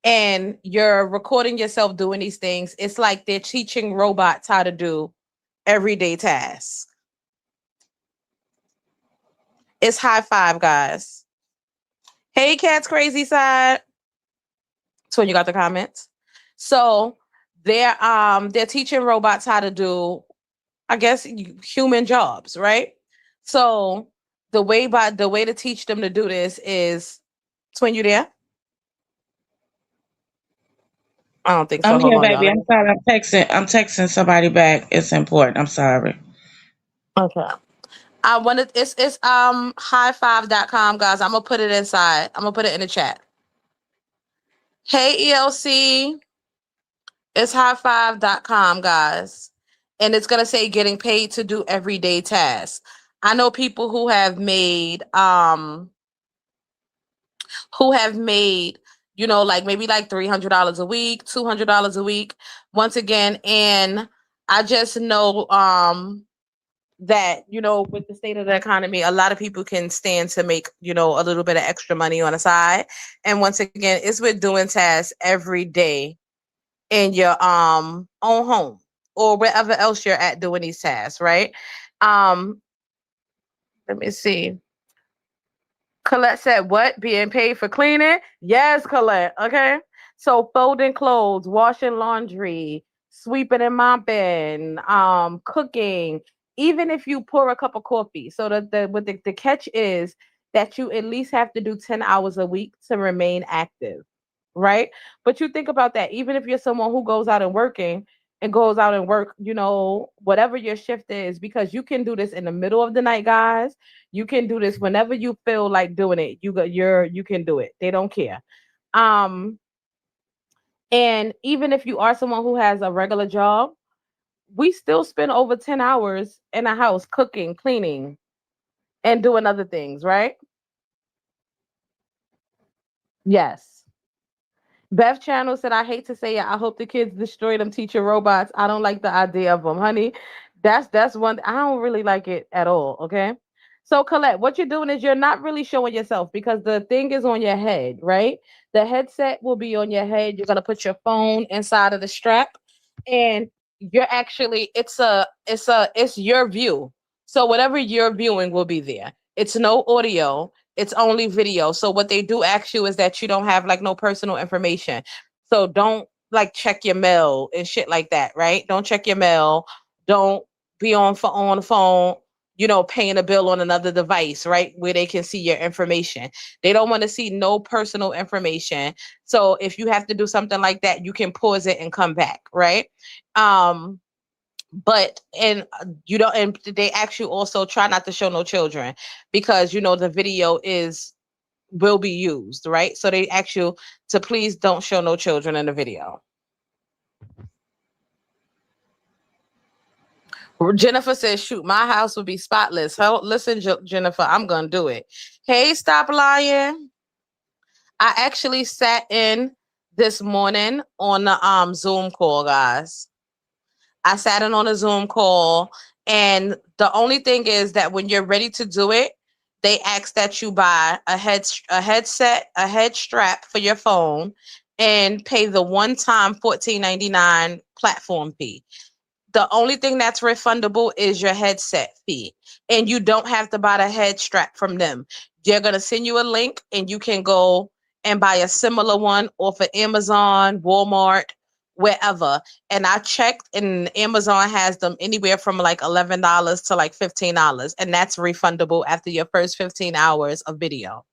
And you're recording yourself doing these things. It's like they're teaching robots how to do everyday tasks. It's high five, guys. Hey, Cat's Crazy Side. So you got the comments. So they're teaching robots how to do, I guess, human jobs, right? So the way to teach them to do this is, Twin, you there? I don't think so. I'm Hold here, on, y'all. baby. I'm sorry. I'm texting somebody back. It's important. I'm sorry. Okay. I wanted it's high5.com, guys. I'm gonna put it inside. I'm gonna put it in the chat. Hey ELC, it's high5.com, guys. And it's gonna say getting paid to do everyday tasks. I know people who have made, like maybe like $300 a week, $200 a week. Once again, and I just know that with the state of the economy, a lot of people can stand to make a little bit of extra money on the side. And once again, it's with doing tasks every day in your own home or wherever else you're at doing these tasks, right? um Let me see. Colette said, what? Being paid for cleaning? Yes, Colette. Okay. So folding clothes, washing laundry, sweeping and mopping, cooking, even if you pour a cup of coffee. So the catch is that you at least have to do 10 hours a week to remain active. Right. But you think about that, even if you're someone who goes out and work, whatever your shift is, because you can do this in the middle of the night, guys. You can do this whenever you feel like doing it. You can do it. They don't care. Um, and even if you are someone who has a regular job, we still spend over 10 hours in a house cooking, cleaning, and doing other things, right? Yes. Bev Channel said, I hate to say it. I hope the kids destroy them teacher robots. I don't like the idea of them, honey. That's one. I don't really like it at all. Okay. So Colette, what you're doing is you're not really showing yourself because the thing is on your head, right? The headset will be on your head. You're gonna put your phone inside of the strap, and you're actually it's your view. So whatever you're viewing will be there. It's no audio, it's only video. So what they do ask you is that you don't have like no personal information. So don't like check your mail and shit like that, right? Don't check your mail. Don't be on the phone, paying a bill on another device, right? Where they can see your information. They don't want to see no personal information. So if you have to do something like that, you can pause it and come back, right? Um but and you don't and they actually also try not to show no children because the video is will be used, right? So they ask you to please don't show no children in the video. Jennifer says, shoot, my house would be spotless. Listen, Jennifer, I'm gonna do it. Hey, stop lying. I actually sat in this morning on the Zoom call, guys. I sat in on a Zoom call, and the only thing is that when you're ready to do it, they ask that you buy a headset, a head strap for your phone, and pay the one time $14.99 platform fee. The only thing that's refundable is your headset fee, and you don't have to buy the head strap from them. They're gonna send you a link, and you can go and buy a similar one off of Amazon, Walmart, wherever. And I checked, and Amazon has them anywhere from like $11 to like $15, and that's refundable after your first 15 hours of video.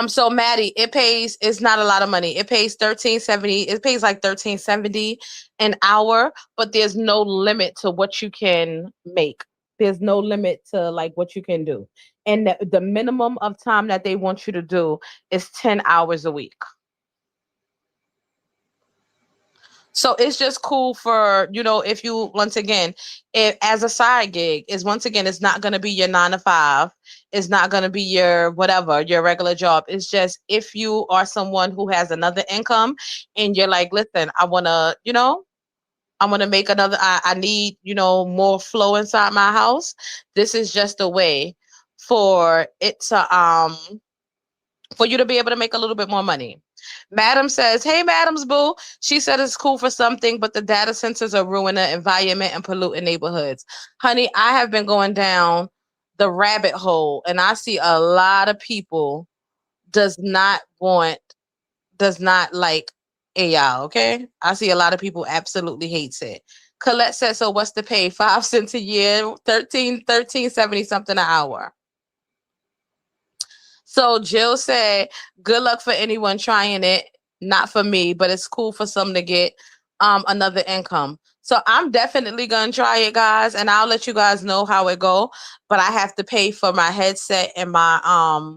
So Maddie, it pays, it's not a lot of money. It pays 13.70. It pays like 13.70 an hour, but there's no limit to what you can make. There's no limit to like what you can do. And the minimum of time that they want you to do is 10 hours a week. So it's just cool for, if you, once again, if as a side gig, is once again, it's not going to be your 9 to 5. It's not going to be your whatever, your regular job. It's just if you are someone who has another income and you're like, listen, I want to make another, I need, more flow inside my house. This is just a way for it to, for you to be able to make a little bit more money. Madam says, hey, Madam's boo. She said it's cool for something, but the data centers are ruining the environment and polluting neighborhoods. Honey, I have been going down the rabbit hole, and I see a lot of people does not want, does not like AI, okay? I see a lot of people absolutely hates it. Colette said, so what's the pay? 5 cents a year, 13.70 something an hour. So Jill said, good luck for anyone trying it. Not for me, but it's cool for some to get another income. So I'm definitely gonna try it, guys, and I'll let you guys know how it go. But I have to pay for my headset and my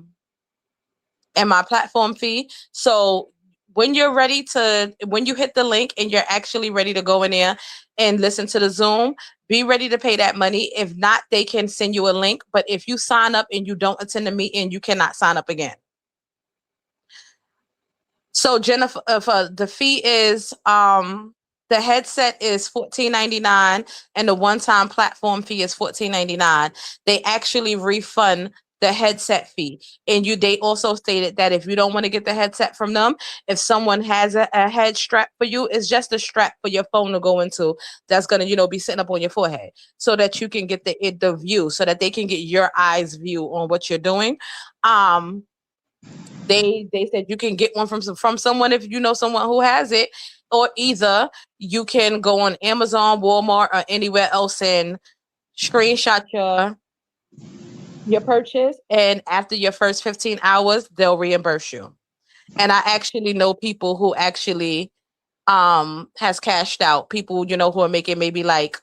platform fee. So when you're ready to, when you hit the link and you're actually ready to go in there and listen to the Zoom, be ready to pay that money. If not, they can send you a link. But if you sign up and you don't attend the meeting, you cannot sign up again. So Jennifer, the fee is the headset is $14.99 and the one-time platform fee is $14.99. They actually refund the headset fee. And they also stated that if you don't want to get the headset from them, if someone has a head strap for you, it's just a strap for your phone to go into that's gonna, be sitting up on your forehead so that you can get the view, so that they can get your eyes view on what you're doing. They said you can get one from someone if you know someone who has it, or either you can go on Amazon, Walmart, or anywhere else and screenshot your purchase, and after your first 15 hours they'll reimburse you. And I actually know people who actually has cashed out, people who are making maybe like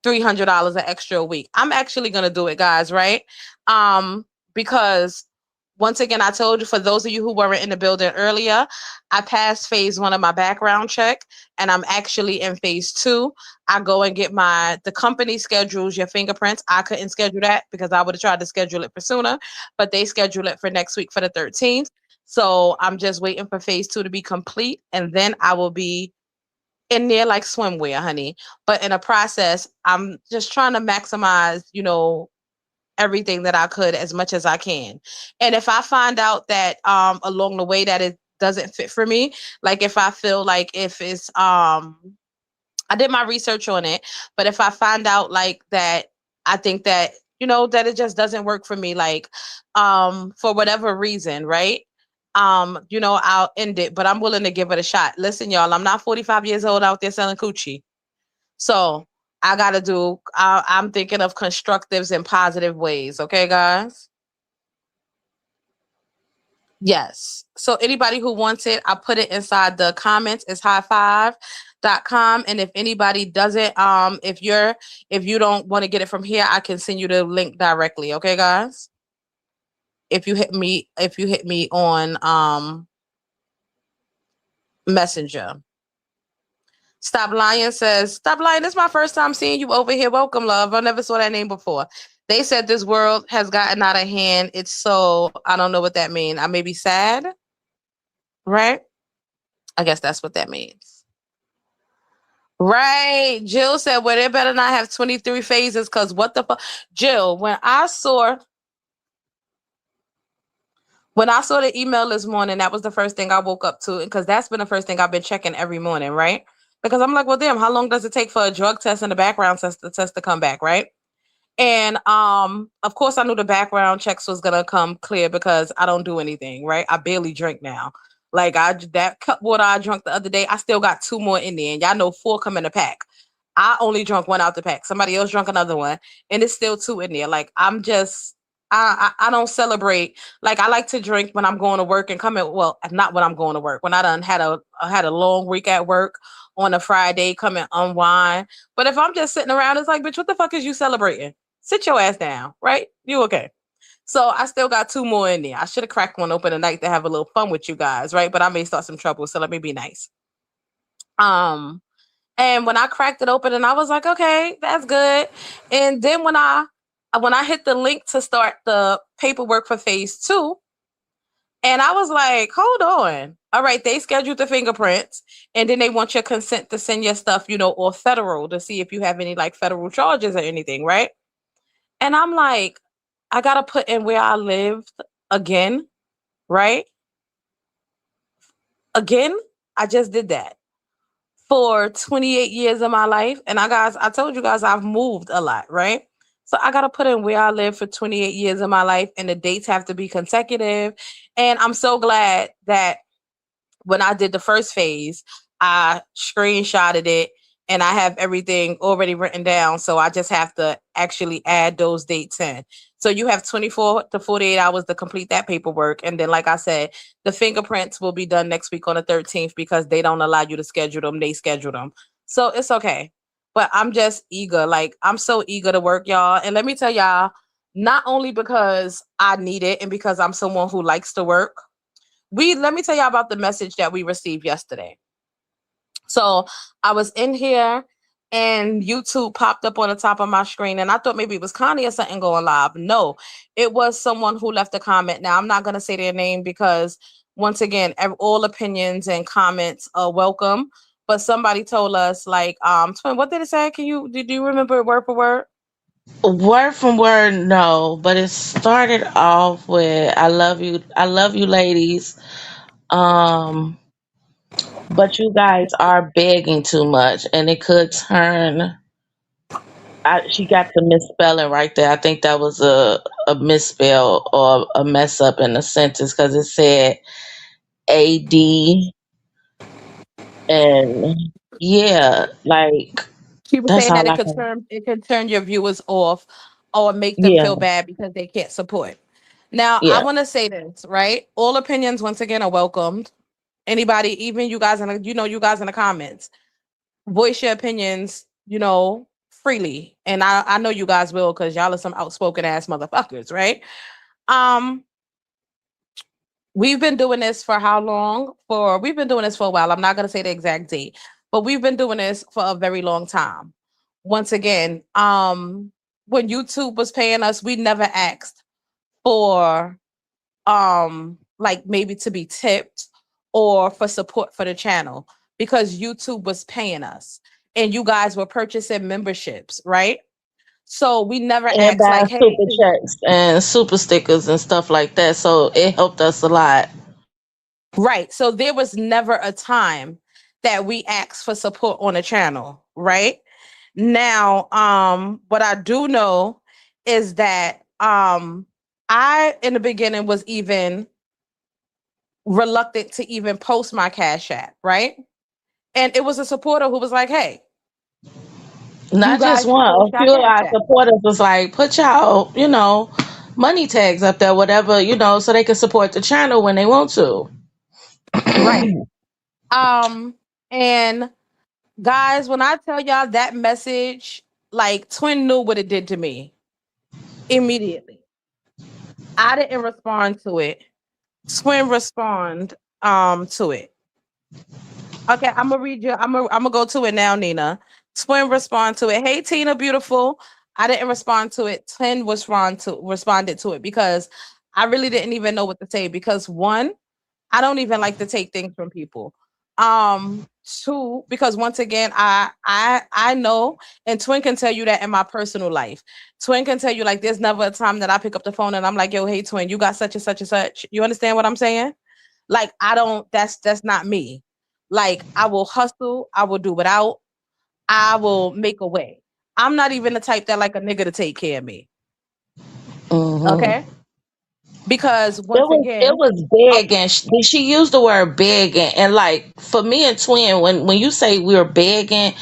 $300 an extra a week. I'm actually gonna do it, guys, right? Because once again, I told you, for those of you who weren't in the building earlier, I passed phase 1 of my background check, and I'm actually in phase 2. I go and get the company schedules your fingerprints. I couldn't schedule that because I would have tried to schedule it for sooner, but they schedule it for next week for the 13th. So I'm just waiting for phase 2 to be complete, and then I will be in there like swimwear, honey. But in a process, I'm just trying to maximize, everything that I could as much as I can. And if I find out that along the way that it doesn't fit for me, like if I feel like if it's I did my research on it, but if I find out like that I think that that it just doesn't work for me, like for whatever reason, right? I'll end it, but I'm willing to give it a shot. Listen, y'all, I'm not 45 years old out there selling coochie. So I'm thinking of constructives and positive ways. Okay, guys? Yes. So anybody who wants it, I put it inside the comments. It's highfive.com. And if anybody doesn't, if you don't want to get it from here, I can send you the link directly. Okay, guys? If you hit me on Messenger. Stop Lying says, Stop Lying, this is my first time seeing you over here. Welcome, love. I never saw that name before. They said this world has gotten out of hand. It's so, I don't know what that means. I may be sad, right? I guess that's what that means. Right. Jill said, well, they better not have 23 phases because what the fuck? Jill, when I saw the email this morning, that was the first thing I woke up to, because that's been the first thing I've been checking every morning, right? Because I'm like, well, damn, how long does it take for a drug test and a background test to come back, right? And of course I knew the background checks was gonna come clear because I don't do anything, right? I barely drink now. Like that cup water I drank the other day, I still got two more in there. And y'all know four come in a pack. I only drunk one out the pack. Somebody else drunk another one, and it's still two in there. Like I'm just I don't celebrate. Like I like to drink when I'm going to work and coming. Well, not when I'm going to work. When I done had a long week at work on a Friday, come and unwind. But if I'm just sitting around, it's like, bitch, what the fuck is you celebrating? Sit your ass down, right? You okay? So I still got two more in there. I should have cracked one open tonight to have a little fun with you guys, right? But I may start some trouble, so let me be nice. Um, and when I cracked it open, and I was like, okay, that's good. And then when I hit the link to start the paperwork for phase two, and I was like, hold on. All right, they scheduled the fingerprints, and then they want your consent to send your stuff, or federal to see if you have any like federal charges or anything, right? And I'm like, I gotta put in where I lived again, right? Again, I just did that for 28 years of my life. And I told you guys I've moved a lot, right? So I gotta put in where I lived for 28 years of my life, and the dates have to be consecutive. And I'm so glad that when I did the first phase, I screenshotted it and I have everything already written down. So I just have to actually add those dates in. So you have 24 to 48 hours to complete that paperwork. And then, like I said, the fingerprints will be done next week on the 13th because they don't allow you to schedule them. They schedule them. So it's okay. But I'm just eager. Like, I'm so eager to work, y'all. And let me tell y'all, not only because I need it and because I'm someone who likes to work, let me tell y'all about the message that we received yesterday. So I was in here and YouTube popped up on the top of my screen, and I thought maybe it was Connie or something going live. No, it was someone who left a comment. Now I'm not going to say their name because once again, all opinions and comments are welcome. But somebody told us like, twin, what did it say? Did you remember it word for word? Word from word, no, but it started off with I love you ladies. Um, but you guys are begging too much and it could turn she got the misspelling right there. I think that was a misspell or a mess up in the sentence because it said AD and yeah, like She was that's saying that all I can. it could turn your viewers off or make them Yeah, feel bad because they can't support. Now, I yeah. want to say this, right? All opinions once again are welcomed. Anybody, even you guys you guys in the comments, voice your opinions, freely. And I know you guys will because y'all are some outspoken ass motherfuckers, right? Um, we've been doing this for how long? We've been doing this for a while. I'm not gonna say the exact date, but we've been doing this for a very long time. Once again, when YouTube was paying us, we never asked for like maybe to be tipped or for support for the channel because YouTube was paying us and you guys were purchasing memberships, right? So we never And asked buying like, hey, super checks and super stickers and stuff like that. So it helped us a lot. right. So there was never a time that we asked for support on the channel, right? Now, what I do know is that I in the beginning was even reluctant to even post my Cash App, right? And it was a supporter who was like, hey, you Not just guys should one. post A your few of Cash our App. supporters was like, put y'all, money tags up there, whatever, so they can support the channel when they want to. Right. Um, and guys, when I tell y'all that message, like Twin knew what it did to me immediately. I didn't respond to it. Twin respond to it. Okay, I'm gonna read you. I'm gonna go to it now, Nina. Twin respond to it. Hey Tina, beautiful. I didn't respond to it. Twin responded to it because I really didn't even know what to say because one, I don't even like to take things from people. Two, because once again, I know, and Twin can tell you that in my personal life. Twin can tell you like there's never a time that I pick up the phone and I'm like, yo, hey Twin, you got such and such and such. You understand what I'm saying? Like I don't that's not me. Like I will hustle, I will do without, I will make a way. I'm not even the type that like a nigga to take care of me. Hmm. Okay? Because It once it again, was uh, big, and she used the word begging, and like for me and Twin, when you say we were begging,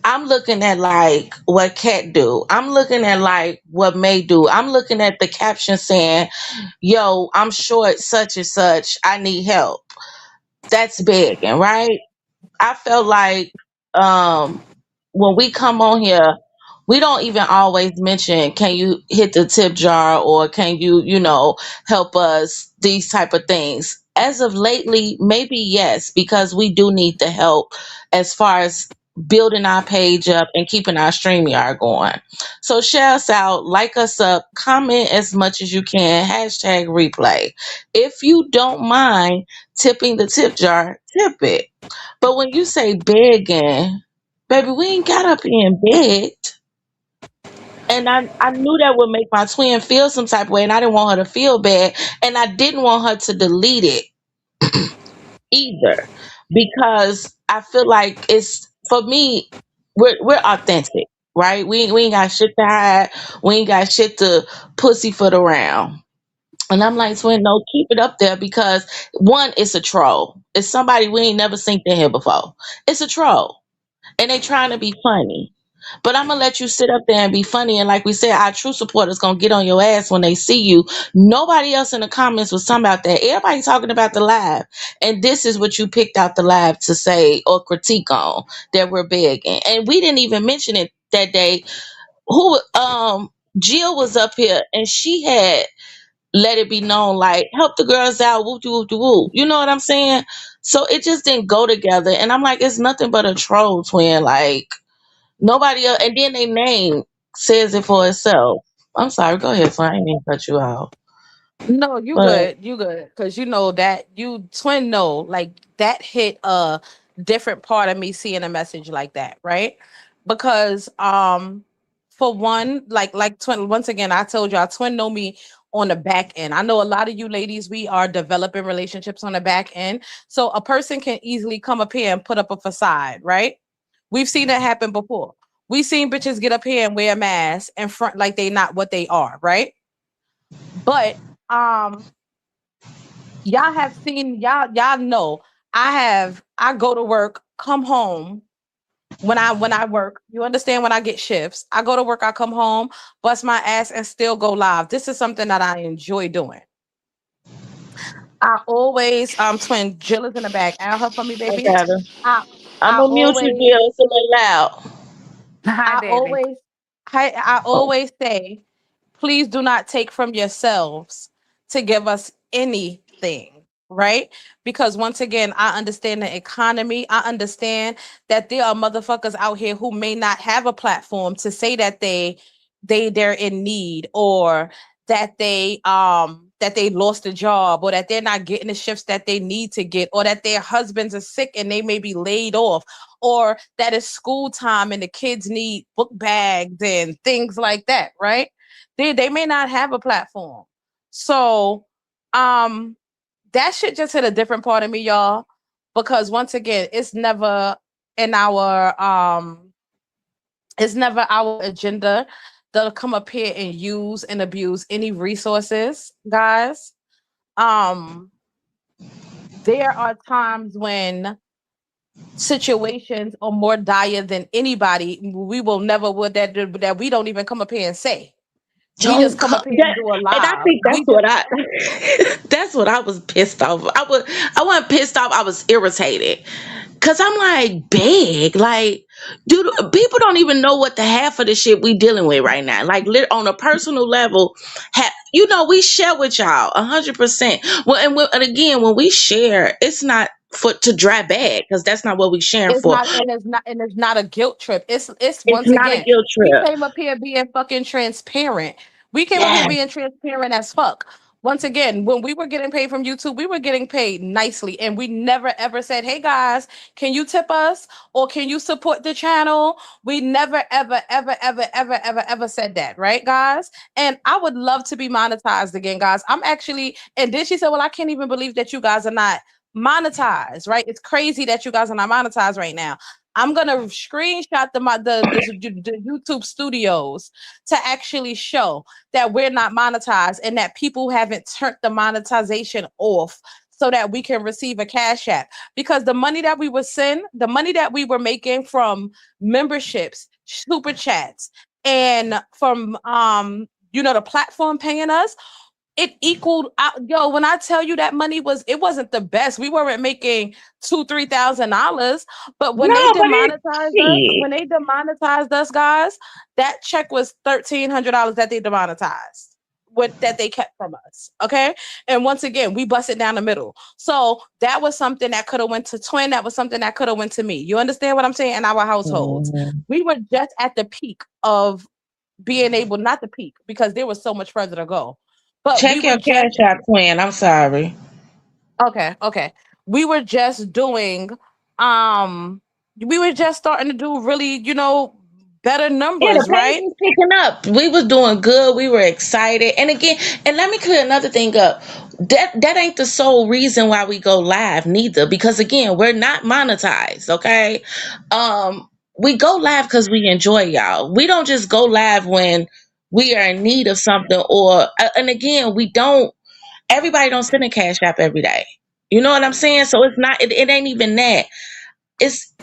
I'm looking at like what Cat do. I'm looking at like what May do. I'm looking at the caption saying, "Yo, I'm short such and such. I need help." That's begging, right? I felt like um when we come on here, we don't even always mention can you hit the tip jar or can you, help us, these type of things. As of lately, maybe yes, because we do need the help as far as building our page up and keeping our StreamYard going. So share us out, like us up, comment as much as you can, hashtag replay. If you don't mind tipping the tip jar, tip it. But when you say begging, baby, we ain't got up here and begged. And I knew that would make my twin feel some type of way, and I didn't want her to feel bad. And I didn't want her to delete it either. Because I feel like it's for me, we're authentic, right? We ain't got shit to hide. We ain't got shit to pussyfoot around. And I'm like, twin, no, keep it up there because one, it's a troll. It's somebody we ain't never seen in here before. It's a troll. And they trying to be funny. But I'm gonna let you sit up there and be funny. And like we said, our true supporters gonna get on your ass when they see you. Nobody else in the comments was talking about that. Everybody talking about the live. And this is what you picked out the live to say or critique on that we're begging. And we didn't even mention it that day. Who Jill was up here and she had let it be known like help the girls out, whoop de whoop de whoop. You know what I'm saying? So it just didn't go together. And I'm like, it's nothing but a troll, twin. Like nobody else, and then they name says it for itself. I'm sorry, go ahead, so I ain't mean to cut you out. no, you But good. You good. Cause you know that you twin know like that hit a different part of me seeing a message like that, right? Because for one, like twin once again, I told y'all twin know me on the back end. I know a lot of you ladies, we are developing relationships on the back end. So a person can easily come up here and put up a facade, right? We've seen that happen before. We've seen bitches get up here and wear a mask and front like they not what they are, right? But um y'all have seen y'all know I go to work, come home when I work. You understand when I get shifts. I go to work, I come home, bust my ass and still go live. This is something that I enjoy doing. I always twin Jill is in the back. Add her for me, I baby. got her. I I'm I gonna mute you, always Jill. It's a little loud. Hi, I baby. always I always say, please do not take from yourselves to give us anything, right? Because once again, I understand the economy. I understand that there are motherfuckers out here who may not have a platform to say that they're in need, or that they lost a job, or that they're not getting the shifts that they need to get, or that their husbands are sick and they may be laid off, or that it's school time and the kids need book bags and things like that, right? They may not have a platform. So um that shit just hit a different part of me, y'all. Because once again, in our it's never our agenda to come up here and use and abuse any resources, guys. Um, there are times when situations are more dire than anybody. We will never would that we don't even come up here and say. We just Don't come co- up here and that, do a and I live. think that's We just what I that's what I was pissed off. I wasn't pissed off. I was irritated because I'm like big, like dude, people don't even know what the half of the shit we dealing with right now. Like on a personal level, we share with y'all 100%. Well, and again, when we share, it's not for to dry bag because that's not what we sharing It's for. not, and it's not a guilt trip. It's It's once not a again, guilt we trip. came up here being fucking transparent. We came up here Yes, being transparent as fuck. Once again, when we were getting paid from YouTube, we were getting paid nicely, and we never ever said, "Hey guys, can you tip us or can you support the channel?" We never ever ever ever ever ever ever said that, right, guys? And I would love to be monetized again, guys. I'm actually, and then she said, "Well, I can't even believe that you guys are not monetized, right? It's crazy that you guys are not monetized right now." I'm gonna screenshot the YouTube studios to actually show that we're not monetized and that people haven't turned the monetization off so that we can receive a cash app. Because the money that we would send, the money that we were making from memberships, super chats, and from the platform paying us, it equaled out. Yo, when I tell you that money was, it wasn't the best. We weren't making $2,000-$3,000, but when they No, but it demonetized us, shit. guys, that check was $1,300 that they demonetized. What that they kept from us, okay? And once again, we busted down the middle. So that was something that could have went to Twin. That was something that could have went to me. You understand what I'm saying? In our households, Mhm. we were just at the peak of being able, not the peak because there was so much further to go, but we Check were your just cash out, twin. I'm sorry. okay. We were just doing um we were just starting to do really, better Yeah, the numbers, page right? was picking up. We was doing good. We were excited. And again, and let me clear another thing up. That ain't the sole reason why we go live, neither. Because again, we're not monetized. Okay, we go live because we enjoy y'all. We don't just go live when we are in need of something. Or and again, we don't. Everybody don't send a cash app every day. You know what I'm saying? So it's not. It ain't even that. It's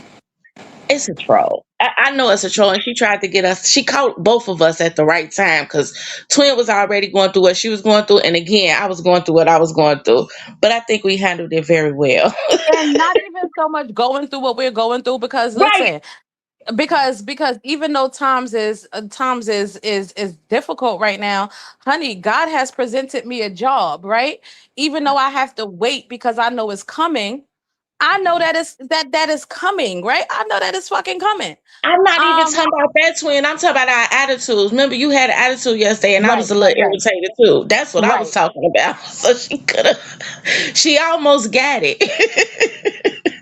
it's a troll. I know it's a troll, and she tried to get us. She caught both of us at the right time because Twin was already going through what she was going through, and again, I was going through what I was going through. But I think we handled it very well. And not even so much going through what we're going through, because Right. listen, because even though times is difficult right now, honey, God has presented me a job, right? Even though I have to wait because I know it's coming. I know that is coming, right? I know that it's fucking coming. I'm not even Um, talking about that, Twin. I'm talking about our attitudes. Remember, you had an attitude yesterday, and I was right, a little right, right, irritated too. That's what I was right. talking about. So she could have. She almost got it.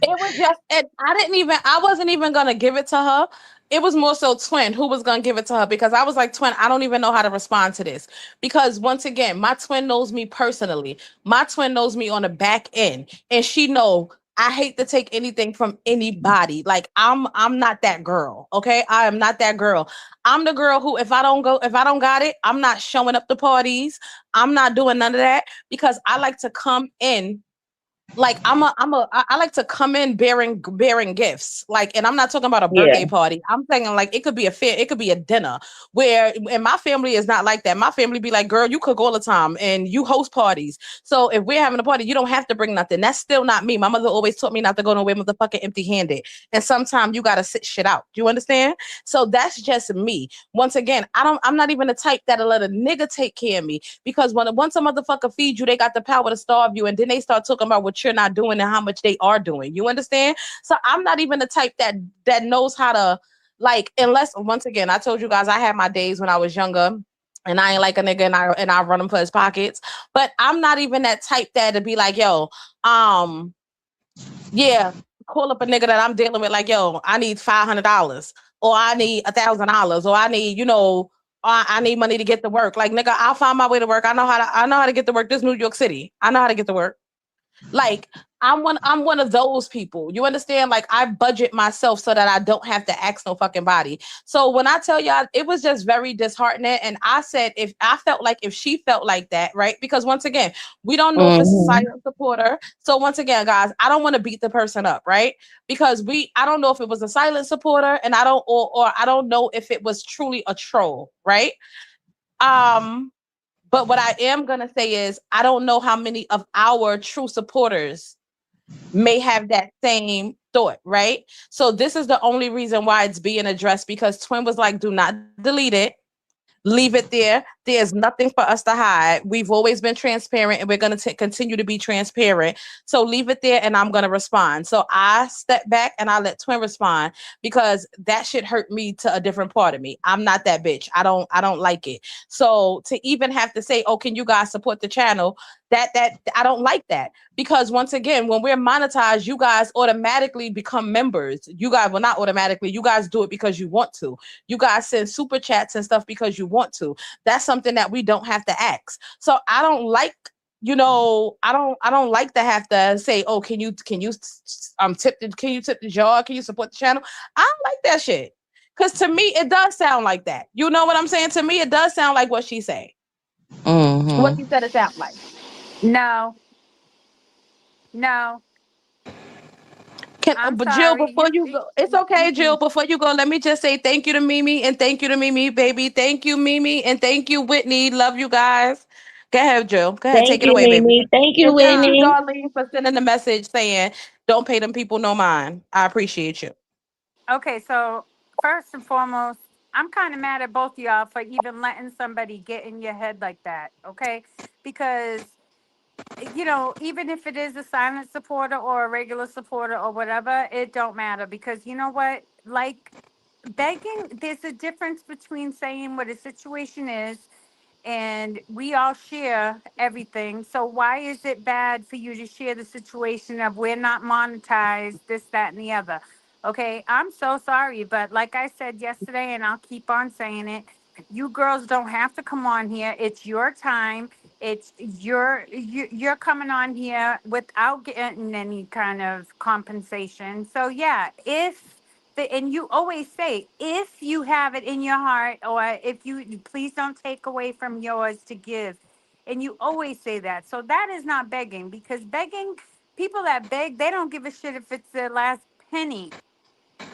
It was just, and I wasn't even gonna give it to her. It was more so Twin who was gonna give it to her, because I was like, Twin, I don't even know how to respond to this. Because once again, my twin knows me personally. My twin knows me on the back end, and she know I hate to take anything from anybody. Like I'm not that girl. Okay. I am not that girl. I'm the girl who, if I don't got it, I'm not showing up to parties. I'm not doing none of that, because I like to come in, like I like to come in bearing gifts, like, and I'm not talking about a birthday Yeah, party. I'm saying like it could be a fair, it could be a dinner, where, and my family is not like that. My family be like, girl, you cook all the time and you host parties, so if we're having a party, you don't have to bring nothing. That's still not me. My mother always taught me not to go nowhere motherfucking empty handed, and sometimes you gotta sit shit out. Do you understand? So that's just me. Once again, I'm not even the type that'll let a nigga take care of me, because once a motherfucker feeds you, they got the power to starve you, and then they start talking about what you're not doing and how much they are doing. You understand? So I'm not even the type that knows how to, like, unless, once again, I told you guys I had my days when I was younger. And I ain't like a nigga, and I run him for his pockets. But I'm not even that type that to be like, yo, um, yeah, call up a nigga that I'm dealing with, like, yo, I need $500, or I need $1,000, or I need, I need money to get to work. Like, nigga, I'll find my way to work. I know how to get to work. This New York City. I know how to get to work. Like, I'm one of those people. You understand? Like, I budget myself so that I don't have to ask no fucking body. So when I tell y'all, it was just very disheartening. And I said, if I felt like, if she felt like that, right? Because once again, we don't know if it's a hmm, silent supporter. So once again, guys, I don't want to beat the person up, right? Because I don't know if it was a silent supporter, and I don't, or I don't know if it was truly a troll, right? Um, but what I am gonna say is, I don't know how many of our true supporters may have that same thought, right? So this is the only reason why it's being addressed, because Twin was like, do not delete it. Leave it there. There's nothing for us to hide. We've always been transparent, and we're going to continue to be transparent. So leave it there, and I'm going to respond. So I step back and I let Twin respond, because that shit hurt me to a different part of me. I'm not that bitch. I don't like it. So to even have to say, oh, can you guys support the channel? That I don't like that, because once again, when we're monetized, you guys automatically become members. You guys, well, not automatically, you guys do it because you want to. You guys send super chats and stuff because you want to. That's something that we don't have to ask. So I don't like I don't like to have to say, oh, can you tip the jar? Can you support the channel? I don't like that shit. Cause to me, it does sound like that. You know what I'm saying? To me, it does sound like what she say. What Mm-hmm. she said it sound like. No, no. I'm But Jill, sorry. before you go, it's okay, Jill. Mm-mm. Before you go, let me just say thank you to Mimi and thank you to Mimi, baby. Thank you, Mimi, and thank you, Whitney. Love you guys. Go ahead, Jill. Go ahead, Thank take it you, away, baby. Mimi. Thank you, And thank you, Whitney. Darlene, for sending the message saying, "Don't pay them people no mind." I appreciate you. Okay, so first and foremost, I'm kind of mad at both of y'all for even letting somebody get in your head like that. Okay, because even if it is a silent supporter or a regular supporter or whatever, it don't matter because you know what? Like begging, there's a difference between saying what a situation is and we all share everything. So why is it bad for you to share the situation of we're not monetized, this, that, and the other? Okay, I'm so sorry, but like I said yesterday, and I'll keep on saying it, you girls don't have to come on here. It's your time. It's you're coming on here without getting any kind of compensation. So yeah, if and you always say if you have it in your heart or if you please don't take away from yours to give, and you always say that, so that is not begging because begging, people that beg, they don't give a shit if it's their last penny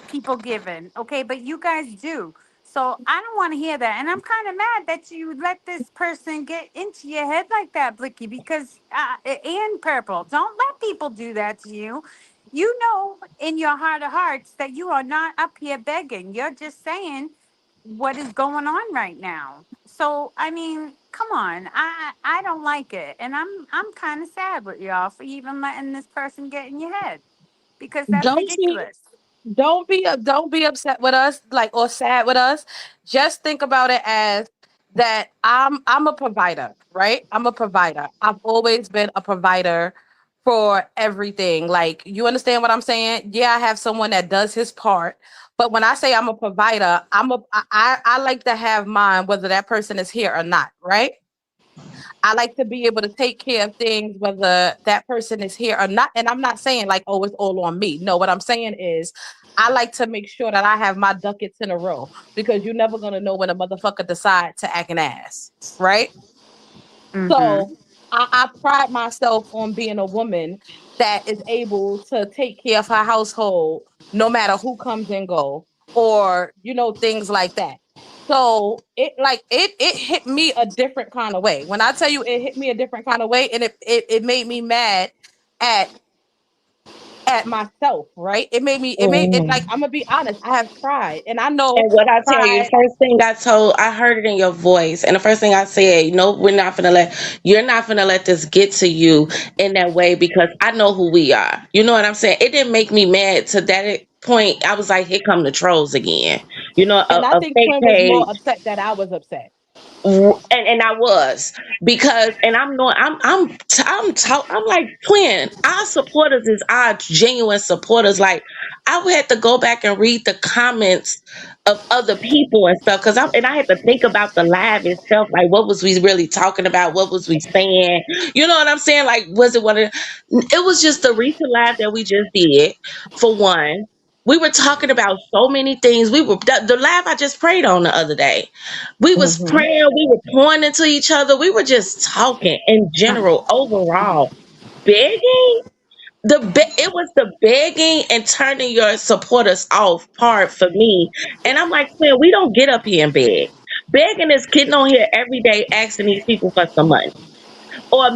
people giving, okay? But you guys do. So I don't want to hear that. And I'm kind of mad that you let this person get into your head like that, Blicky, because, and Purple, don't let people do that to you. You know in your heart of hearts that you are not up here begging. You're just saying what is going on right now. So, I mean, come on. I don't like it. And I'm kind of sad with y'all for even letting this person get in your head because that's Don't see ridiculous. don't be upset with us, like, or sad with us. Just think about it as that I'm a provider, right? I'm a provider. I've always been a provider for everything. Like, you understand what I'm saying? Yeah, I have someone that does his part, but when I say I'm a provider, I like to have mine whether that person is here or not, right? I like to be able to take care of things whether that person is here or not. And I'm not saying like, oh, it's all on me. No, what I'm saying is I like to make sure that I have my ducats in a row because you're never gonna know when a motherfucker decide to act an ass, right? So Mm-hmm. I pride myself on being a woman that is able to take care of her household no matter who comes and go, or things like that. So it hit me a different kind of way. When I tell you it hit me a different kind of way, and it made me mad at at myself, right? It made it like, Mhm. I'm gonna be honest, I have pride, and I know And what I tell you, pride. first thing I told, I heard it in your voice, and the first thing I said, no, you're not gonna let this get to you in that way because I know who we are. You know what I'm saying? It didn't make me mad to that point. I was like, here come the trolls again. You know, And I a think fake Twin was more page. upset that I was upset. And I was because and I'm no I'm like twin. Our supporters is our genuine supporters. Like I would have to go back and read the comments of other people and stuff because I had to think about the live itself. Like what was we really talking about? What was we saying? You know what I'm saying? Like was it one of it was just the recent live that we just did for one. We were talking about so many things. The live I just prayed on the other day. We was Hmm. praying, we were pouring into each other, we were just talking in general, overall. Begging, it was the begging and turning your supporters off part for me. And I'm like, man, we don't get up here and beg. Begging is getting on here every day asking these people for some money or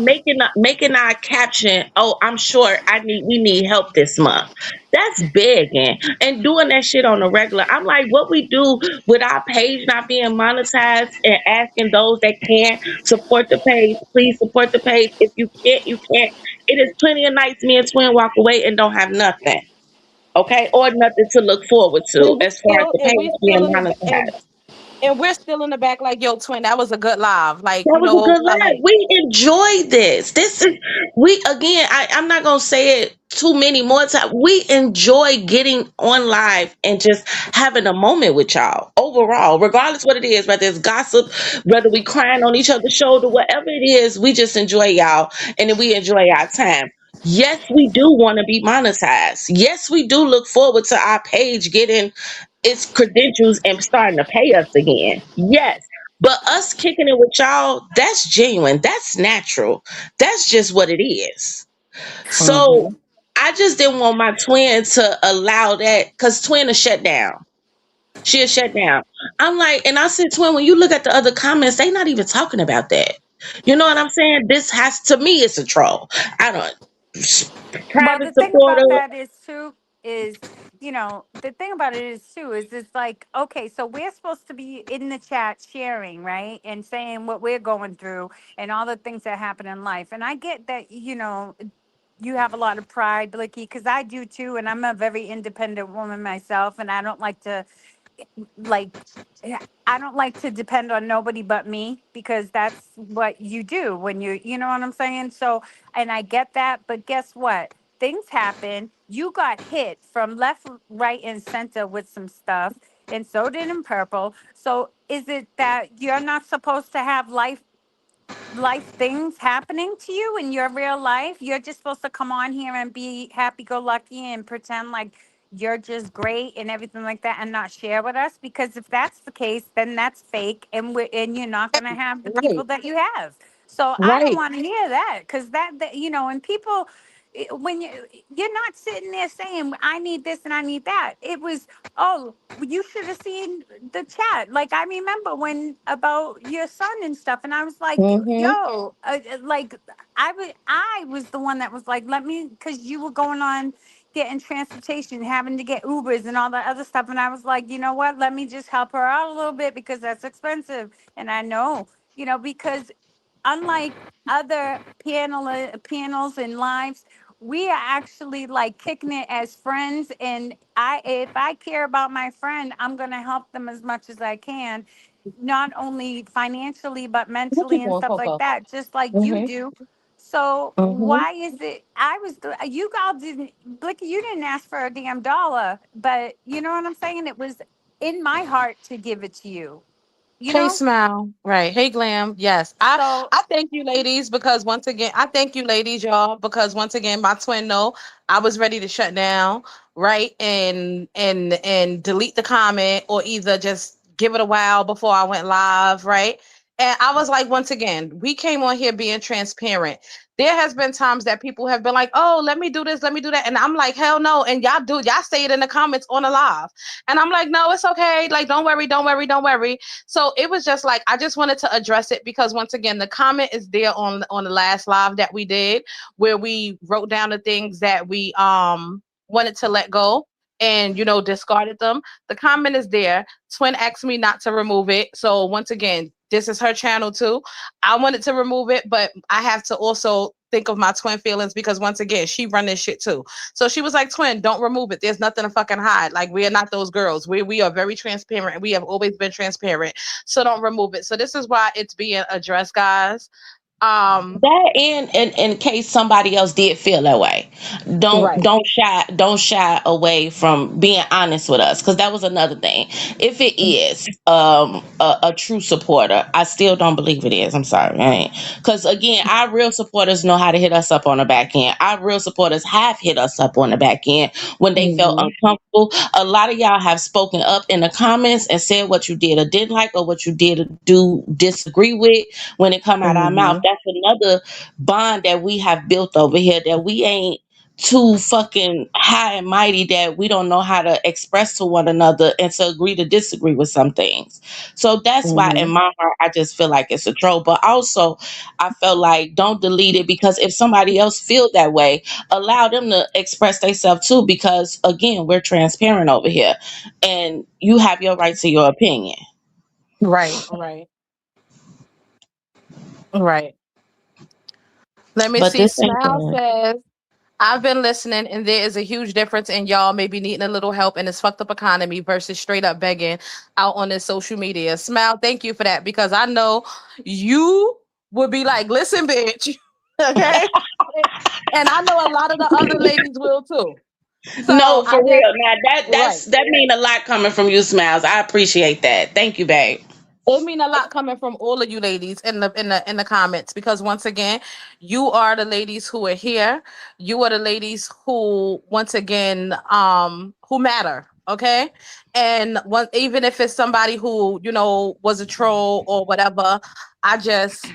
making our caption, oh, I'm sure we need help this month. That's begging and doing that shit on a regular. I'm like, what we do with our page not being monetized and asking those that can support the page, please support the page. If you can't, you can't. It is plenty of nights me and Twin walk away and don't have nothing. Okay, or nothing to look forward to And we as far as still the and page we being still in the and monetized. And we're still in the back like, yo, twin, that was a good live. Like, That you was a know, good life. like, We enjoy this. This is we again. I'm not gonna say it too many more times. We enjoy getting on live and just having a moment with y'all. Overall, regardless what it is, whether it's gossip, whether we crying on each other's shoulder, whatever it is, we just enjoy y'all and then we enjoy our time. Yes, we do want to be monetized. Yes, we do look forward to our page getting its credentials and starting to pay us again. Yes. But us kicking it with y'all, that's genuine. That's natural. That's just what it is. So hmm I just didn't want my twin to allow that because twin is shut down. She'll shut down. I'm like, and I said, twin, when you look at the other comments, they not even talking about that. You know what I'm saying? This has to me, it's a troll. I don't Well, private the thing supporter. about that is too is, the thing about it is too is it's like, okay, so we're supposed to be in the chat sharing, right, and saying what we're going through and all the things that happen in life. And I get that, you have a lot of pride, Blicky, because I do too, and I'm a very independent woman myself, and I don't like to, like, I don't like to depend on nobody but me, because that's what you do when you know what I'm saying? So, and I get that, but guess what? Things happen. You got hit from left, right, and center with some stuff, and so did in purple. So, is it that you're not supposed to have life things happening to you in your real life? You're just supposed to come on here and be happy go lucky and pretend like you're just great and everything like that, and not share with us? Because if that's the case, then that's fake, and you're not going to have the people right, that you have. So I don't right. want to hear that, because and people, when you're not sitting there saying I need this and I need that. It was, oh, you should have seen the chat. Like, I remember when about your son and stuff, and I was like, hmm yo, like, I was the one that was like, let me, because you were going on getting transportation, having to get Ubers and all that other stuff, and I was like, you know what? Let me just help her out a little bit, because that's expensive, and I know, because unlike other panels and lives, we are actually like kicking it as friends. And if I care about my friend, I'm going to help them as much as I can, not only financially but What you mentally and doing, stuff like Coco? that, just like you hmm do. So hmm why is it you all didn't, Blicky, you didn't ask for a damn dollar, but you know what I'm saying? It was in my heart to give it to you, you Hey, know? smile. Right. Hey, glam. Yes. So I thank you, ladies, because once again, I thank you, ladies, y'all, because once again, my twin know I was ready to shut down, right, and delete the comment or either just give it a while before I went live, right. And I was like, once again, we came on here being transparent. There has been times that people have been like, "Oh, let me do this, let me do that," and I'm like, "Hell no!" And y'all say it in the comments on the live, and I'm like, "No, it's okay. Like, don't worry, don't worry, don't worry." So it was just like I just wanted to address it because once again, the comment is there on the last live that we did where we wrote down the things that we wanted to let go and discarded them. The comment is there. Twin asked me not to remove it. So once again, this is her channel too. I wanted to remove it, but I have to also think of my twin feelings because once again, she run this shit too. So she was like, "Twin, don't remove it. There's nothing to fucking hide. Like we are not those girls. We are very transparent. We have always been transparent. So don't remove it." So this is why it's being addressed, guys. Um, That in case somebody else did feel that way, right. don't shy away from being honest with us, because that was another thing. If it is a true supporter, I still don't believe it is. I'm sorry, because again, our real supporters know how to hit us up on the back end. Our real supporters have hit us up on the back end when they felt Mm-hmm. uncomfortable. A lot of y'all have spoken up in the comments and said what you did or didn't like, or what you did or do disagree with when it come out our mouth. Mm-hmm. That's another bond that we have built over here, that we ain't too fucking high and mighty that we don't know how to express to one another and to agree to disagree with some things. So that's why in Mm-hmm. my heart I just feel like it's a troll. But also I felt like don't delete it, because if somebody else feel that way, allow them to express themselves too, because again, we're transparent over here and you have your right to your opinion. Right. Right. Right. Let me But see. this ain't Smile the says, I've been listening, and there is a huge difference in y'all maybe needing a little help in this fucked up economy versus straight up begging out on this social media. Smile, thank you for that because I know you would be like, listen, bitch. Okay. And I know a lot of the other ladies will too. So No, for I just, real. Now right. that mean a lot coming from you, Smiles. I appreciate that. Thank you, babe. It mean a lot coming from all of you ladies in the comments because once again, you are the ladies who are here. You are the ladies who once again who matter. Okay. And one even if it's somebody who, was a troll or whatever, I just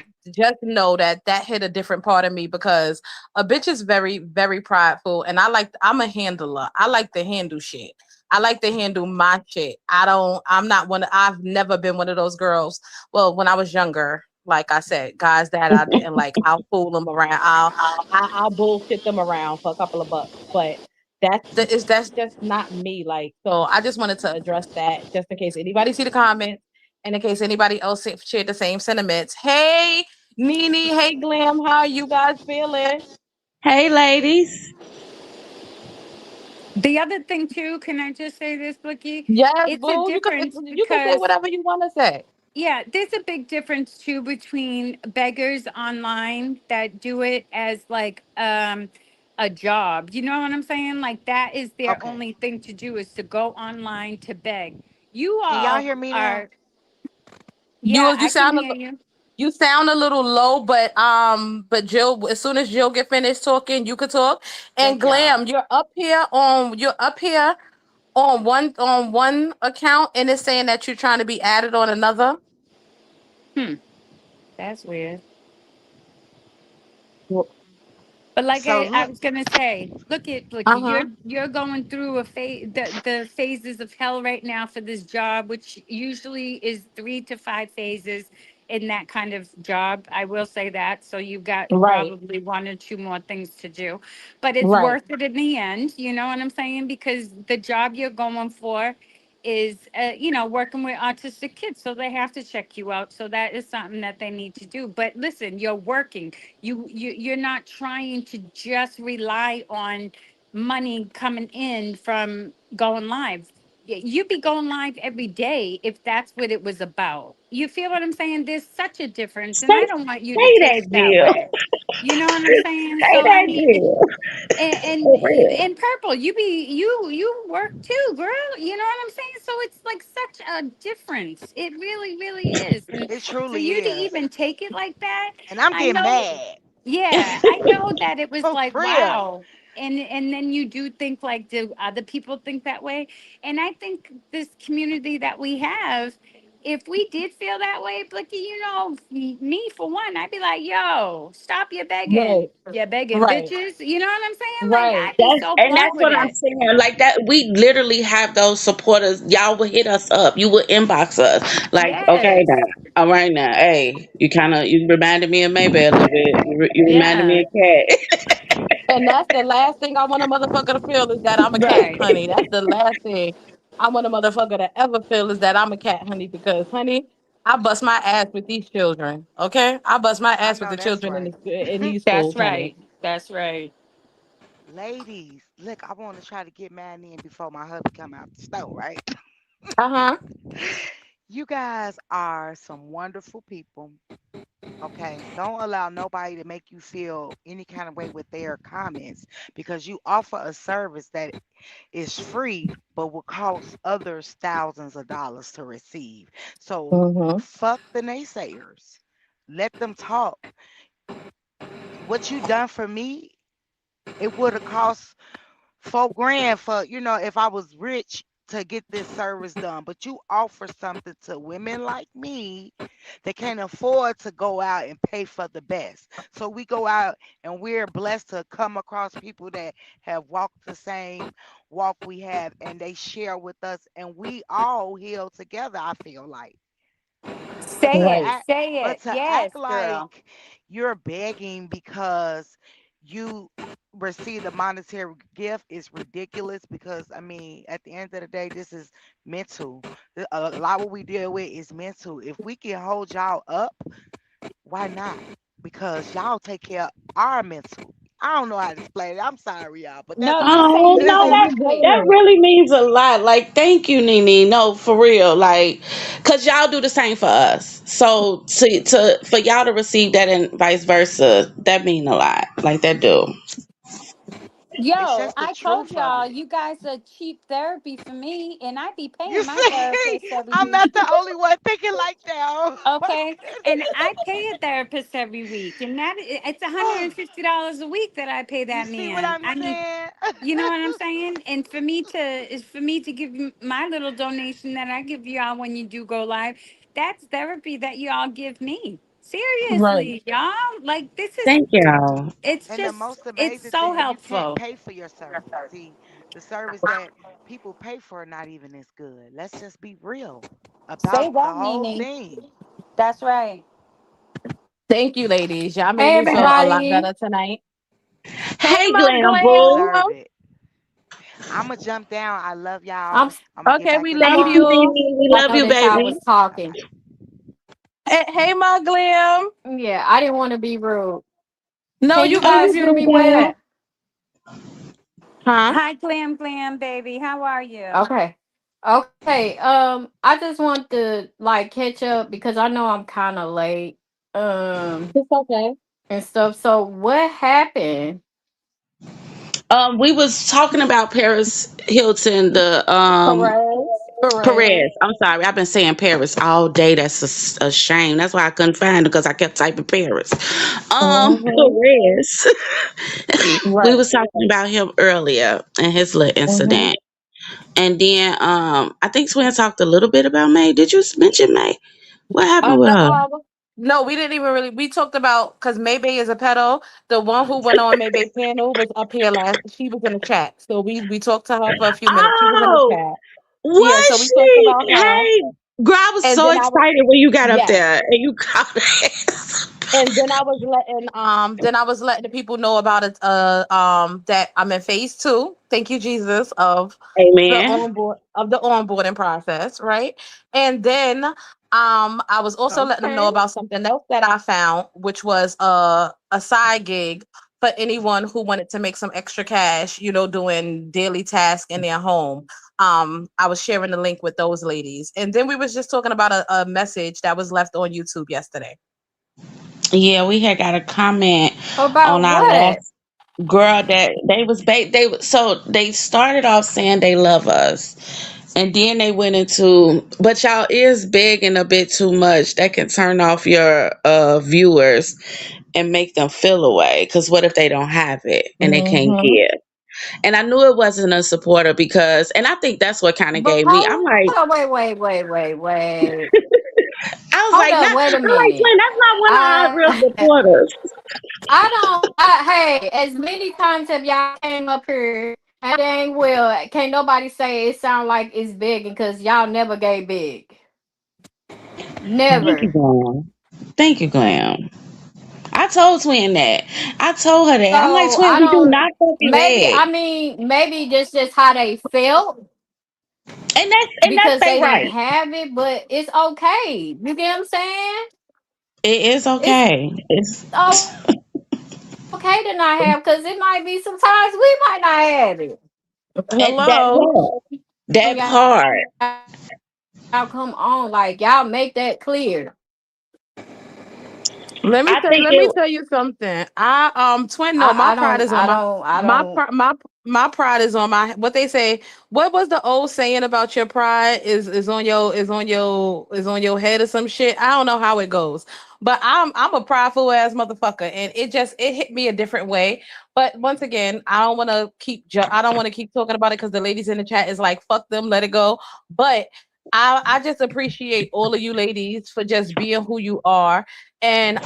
know that that hit a different part of me because a bitch is very, very prideful and I'm a handler. I like to handle shit. I like to handle my shit. I'm not I've never been one of those girls. Well, when I was younger, like I said, guys that I didn't like, I'll fool them around. I'll bullshit them around for a couple of bucks. But that's just not me. Like, so I just wanted to address that just in case anybody see the comments and in case anybody else shared the same sentiments. Hey, Nene, hey Glam, how are you guys feeling? Hey, ladies. The other thing too, can I just say this, Blicky? Yes, It's a boo. difference You can say because whatever you want to say. yeah, there's a big difference too between beggars online that do it as like a job. You know what I'm saying? Like that is their Okay. only thing to do is to go online to beg. You Can y'all all hear me now? are yeah, You I can sound hear you. you sound a little low, but Jill, as soon as Jill get finished talking, you could talk. And Thank y'all. Glam, you're up here on one account, and it's saying that you're trying to be added on another. Hmm, that's weird. Uh But like So I look, was gonna say, look, huh. you're going through a phase, the phases of hell right now for this job, which usually is 3 to 5 phases in that kind of job. I will say that. So you've got Right. probably 1 or 2 more things to do, but it's Right. worth it in the end. You know what I'm saying? Because the job you're going for is, working with autistic kids, so they have to check you out. So that is something that they need to do. But listen, you're working you're not trying to just rely on money coming in from going live. You'd be going live every day if that's what it was about. You feel what I'm saying? There's such a difference, and I don't want you to Say take that, it that Jill. way. You know what I'm saying? Say So I that, mean, Jill. and For real. and purple, you work too, girl. You know what I'm saying? So it's like such a difference. It really, really is. And it for truly you to is. even take it like that, And I'm I getting know. mad. Yeah, I know that it was For like, real. wow. And then you do think like, do other people think that way? And I think this community that we have, if we did feel that way, Blicky, me for one, I'd be like, yo, stop your begging. Right. You're begging Right. bitches. You know what I'm saying? Like, Right. I'd be so blunt That's with what I'm it. saying. Like that, we literally have those supporters. Y'all will hit us up. You will inbox us. Like, okay, Yes. now, all right, now, hey, you reminded me of Maybe a little bit. You reminded Yeah. me of Cat. And that's the last thing I want a motherfucker to feel is that I'm a cat, Right. honey. That's the last thing I want a motherfucker to ever feel is that I'm a cat, honey, because, honey, I bust my ass with these children. Okay? I bust my I ass with know the that's children right. in these schools, That's honey. right. That's right. Ladies, look, I want to try to get mine in before my hubby come out the store, right? Uh-huh. You guys are some wonderful people. Okay, don't allow nobody to make you feel any kind of way with their comments because you offer a service that is free but will cost others thousands of dollars to receive. So Mm-hmm. fuck the naysayers. Let them talk. What you done for me, it would have cost 4 grand for, if I was rich to get this service done. But you offer something to women like me that can't afford to go out and pay for the best. So we go out and we're blessed to come across people that have walked the same walk we have and they share with us and we all heal together, I feel like. But to Say it. Right. act Say but it. to Yes, act girl. like you're begging because you received a monetary gift is ridiculous because I mean at the end of the day this is mental. A lot what we deal with is mental. If we can hold y'all up, why not? Because y'all take care of our mental. I don't know how to explain it. I'm sorry, y'all, but No, that's you Oh saying this you no, is you that good. really means a lot. Like, thank you, Nene. No, for real. Like, cause y'all do the same for us. So to for y'all to receive that and vice versa, that mean a lot. Like that do. it's Yo, just the I told truth of y'all it. you guys are cheap therapy for me, and I be You paying my see, therapist every I'm not week. the only one thinking like that. Okay, and I pay a therapist every week, and it's $150 a week that I pay You that see what man. I'm I need, saying? you know what I'm saying? And for me to give my little donation that I give y'all when you do go live, that's therapy that y'all give me. Right. Seriously, y'all, like this is Thank y'all. it's And the just most it's amazing so thing, you can't helpful. pay for your service. See, the service that people pay for not even as good. Let's just be real Say about the that, whole Nene. thing. That's right. Thank you, ladies. Y'all made Hey, me feel a lot everybody. better tonight. Hey, Hey, my Glam You Boo. glam. deserve it. I'ma jump down. I love y'all. I'm I'm gonna get Okay, back we in the love Thank you, car. you. Nene. We I love you, noticed I baby. was Bye talking. bye. Hey, my glam. Yeah, I didn't want to be rude. No, Can you you Oh, good. guys you hear good, me girl. well? Huh? Hi, Glam baby. How are you? Okay. Okay. I just want to like catch up because I know I'm kind of late. It's okay. And stuff. So what happened? We was talking about Paris Hilton, the Perez. Perez. Perez. I'm sorry, I've been saying Paris all day. That's a shame. That's why I couldn't find it because I kept typing Paris. Mm-hmm. Perez. We Right. was talking about him earlier and his little Mm-hmm. incident, and then I think Swin talked a little bit about May. Did you mention May? What happened with No, her? no, we didn't even really. We talked about because Maybay is a pedo. The one who went on Maybay panel was up here last. She was in the chat, so we talked to her for a few minutes. She was in the Oh, chat. Yeah, was so we talked she? about her, Hey, girl, I was and so then I was excited when you got up yes. there and you called her. And then I was letting the people know about it that I'm in phase two. Thank you, Jesus, of Amen. the onboarding process, right? And then I was also letting them know Okay. about something else that I found, which was a side gig for anyone who wanted to make some extra cash, doing daily tasks in their home. I was sharing the link with those ladies. And then we was just talking about a message that was left on YouTube yesterday. Yeah, we had got a comment on About our what? last girl that so they started off saying they love us, and then they went into, but y'all is begging a bit too much. That can turn off your viewers and make them feel away. Because what if they don't have it and they can't Hmm. give? And I knew it wasn't a supporter because, and I think that's what kind of But gave me. I'm hold like, on, wait. I was Hold like, up, not. wait a I'm like, minute. twin, that's not one of our real I supporters. I don't. Hey, as many times have y'all came up here, and dang well, can't nobody say it sound like it's big because y'all never gave big. Thank you, Never. Glam. Thank you, Glam. I told Twin that. I told her that. I'm like, So Twin, I we do don't. not fucking Maybe beg. I mean maybe just how they felt And that's because they they didn't right. have it, but it's okay. You get what I'm saying? It is It's okay. It's okay to not have because it might be sometimes we might not have it. at that Hello. part. When That y'all come part. on, like y'all make that clear. I think Let me it. tell you something. Twin, no, I my don't pride is I on my don't I my don't pri- my my pride is on my what they say. What was the old saying about your pride is on your head or some shit? I don't know how it goes. But I'm a prideful ass motherfucker and it hit me a different way. But once again, I don't want to keep talking about it cuz the ladies in the chat is like fuck them, let it go. But I just appreciate all of you ladies for just being who you are. And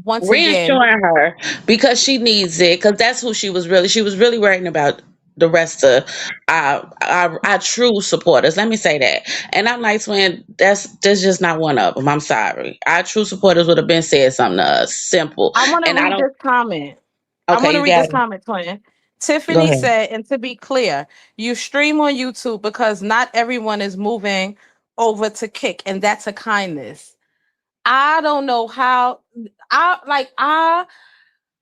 once again, Reassuring her because she needs it, because that's who she was really worrying about the rest of our true supporters, let me say that. And I'm like, Twin, that's just not one of them. I'm sorry, our true supporters would have been said something to us simple. I want to And I read don't. this comment. I Okay, want to you read got this it. comment, Twin. Go Tiffany ahead. said, and to be clear, you stream on YouTube because not everyone is moving over to Kick, and that's a kindness. I don't know how I like I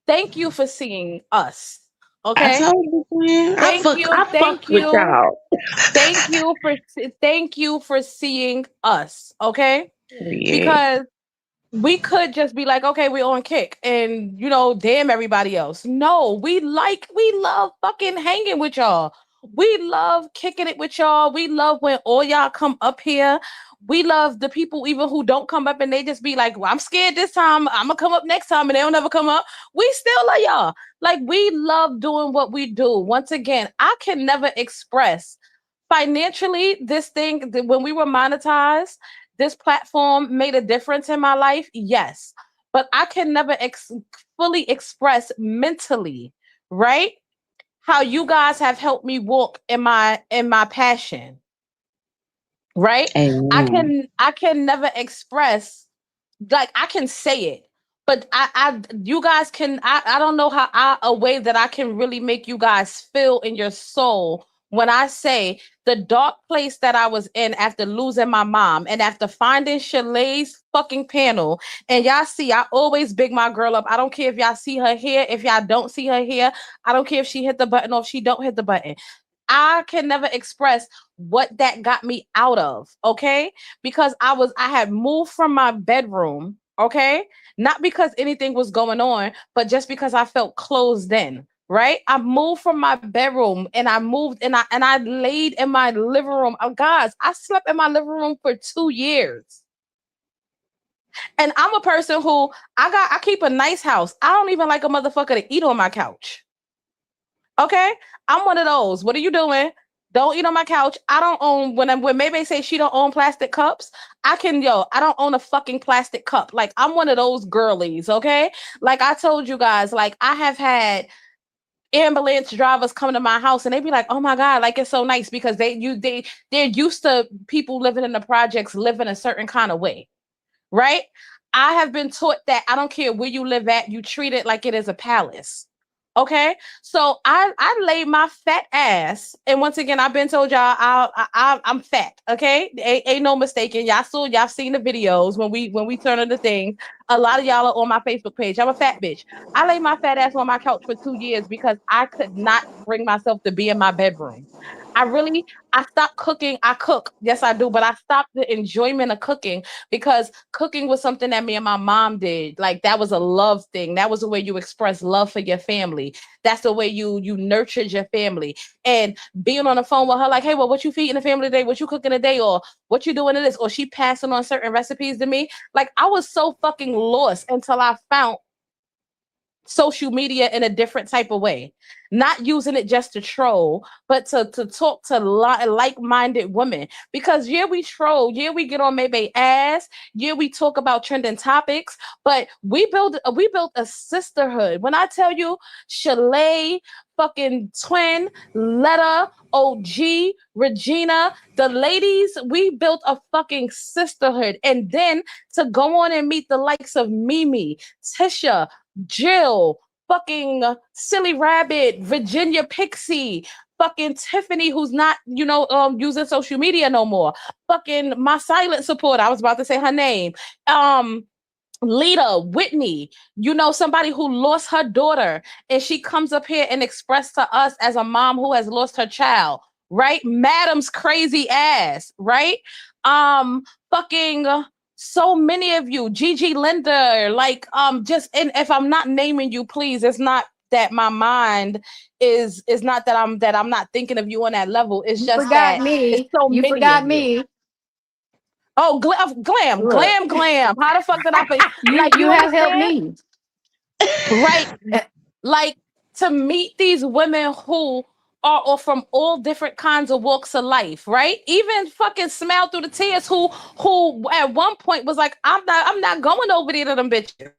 Thank you for seeing us. I Okay? told you, twin. Thank I you. fucked Thank with you. y'all. Thank you for seeing us. Okay? Yeah. Because we could just be like, okay, we're on kick and damn everybody else. No, we love fucking hanging with y'all. We love kicking it with y'all. We love when all y'all come up here. We love the people even who don't come up and they just be like, well, I'm scared this time. I'm gonna come up next time and they don't ever come up. We still love y'all. Like we love doing what we do. Once again, I can never express financially this thing when we were monetized, this platform made a difference in my life, yes, but I can never fully express mentally, right, how you guys have helped me walk in my passion, right? i Amen. can i can never express, like I can say it, but you guys can. I don't know how a way that I can really make you guys feel in your soul when I say the dark place that I was in after losing my mom and after finding Chalet's fucking panel. And y'all see, I always big my girl up. I don't care if y'all see her here, if y'all don't see her here. I don't care if she hit the button or if she don't hit the button. I can never express what that got me out of, okay? Because I had moved from my bedroom, okay? Not because anything was going on, but just because I felt closed in, right? I moved from my bedroom and I moved and I laid in my living room. Oh, guys, I slept in my living room for 2 years. And I'm a person who I keep a nice house. I don't even like a motherfucker to eat on my couch. Okay, I'm one of those. What are you doing? Don't eat on my couch. I don't own when maybe say she don't own plastic cups. I don't own a fucking plastic cup. Like I'm one of those girlies. Okay, like I told you guys, like I have had ambulance drivers come to my house and they be like, oh my god, like it's so nice because they're used to people living in the projects living a certain kind of way, right? I have been taught that I don't care where you live at, you treat it like it is a palace. Okay, so I lay my fat ass, and once again, I've been told y'all I'm fat. Okay, ain't no mistaking. Y'all seen the videos when we turn on the thing. A lot of y'all are on my Facebook page. I'm a fat bitch. I lay my fat ass on my couch for 2 years because I could not bring myself to be in my bedroom. I stopped cooking. I cook, yes, I do, but I stopped the enjoyment of cooking because cooking was something that me and my mom did. Like that was a love thing. That was the way you express love for your family. That's the way you nurtured your family. And being on the phone with her, like, hey, well, what you feeding the family today? What you cooking today? Or what you doing to this? Or she passing on certain recipes to me. Like I was so fucking lost until I found social media in a different type of way, not using it just to troll, but to talk to like-minded women. Because yeah, we troll, yeah, we get on maybe ass, yeah, we talk about trending topics, but we built a sisterhood. When I tell you, Chalet, fucking Twin, Letta, OG, Regina, the ladies, we built a fucking sisterhood. And then to go on and meet the likes of Mimi, Tisha, Jill, fucking Silly Rabbit, Virginia Pixie, fucking Tiffany, who's not, using social media no more. Fucking my silent supporter. I was about to say her name. Um, Lita, Whitney, somebody who lost her daughter, and she comes up here and expressed to us as a mom who has lost her child, right? Madam's crazy ass, right? Fucking so many of you, Gigi Linder, like just, and if I'm not naming you, please, it's not that my mind is not that I'm not thinking of you on that level. It's You just forgot that it's me. so You many of forgot you. me. Oh, glam, Look, glam, glam. How the fuck did I forget? you Like, you you have helped understand? me. Right. Like to meet these women who are or from all different kinds of walks of life, right? Even fucking Smile Through the Tears, who at one point was like, I'm not going over there to them bitches.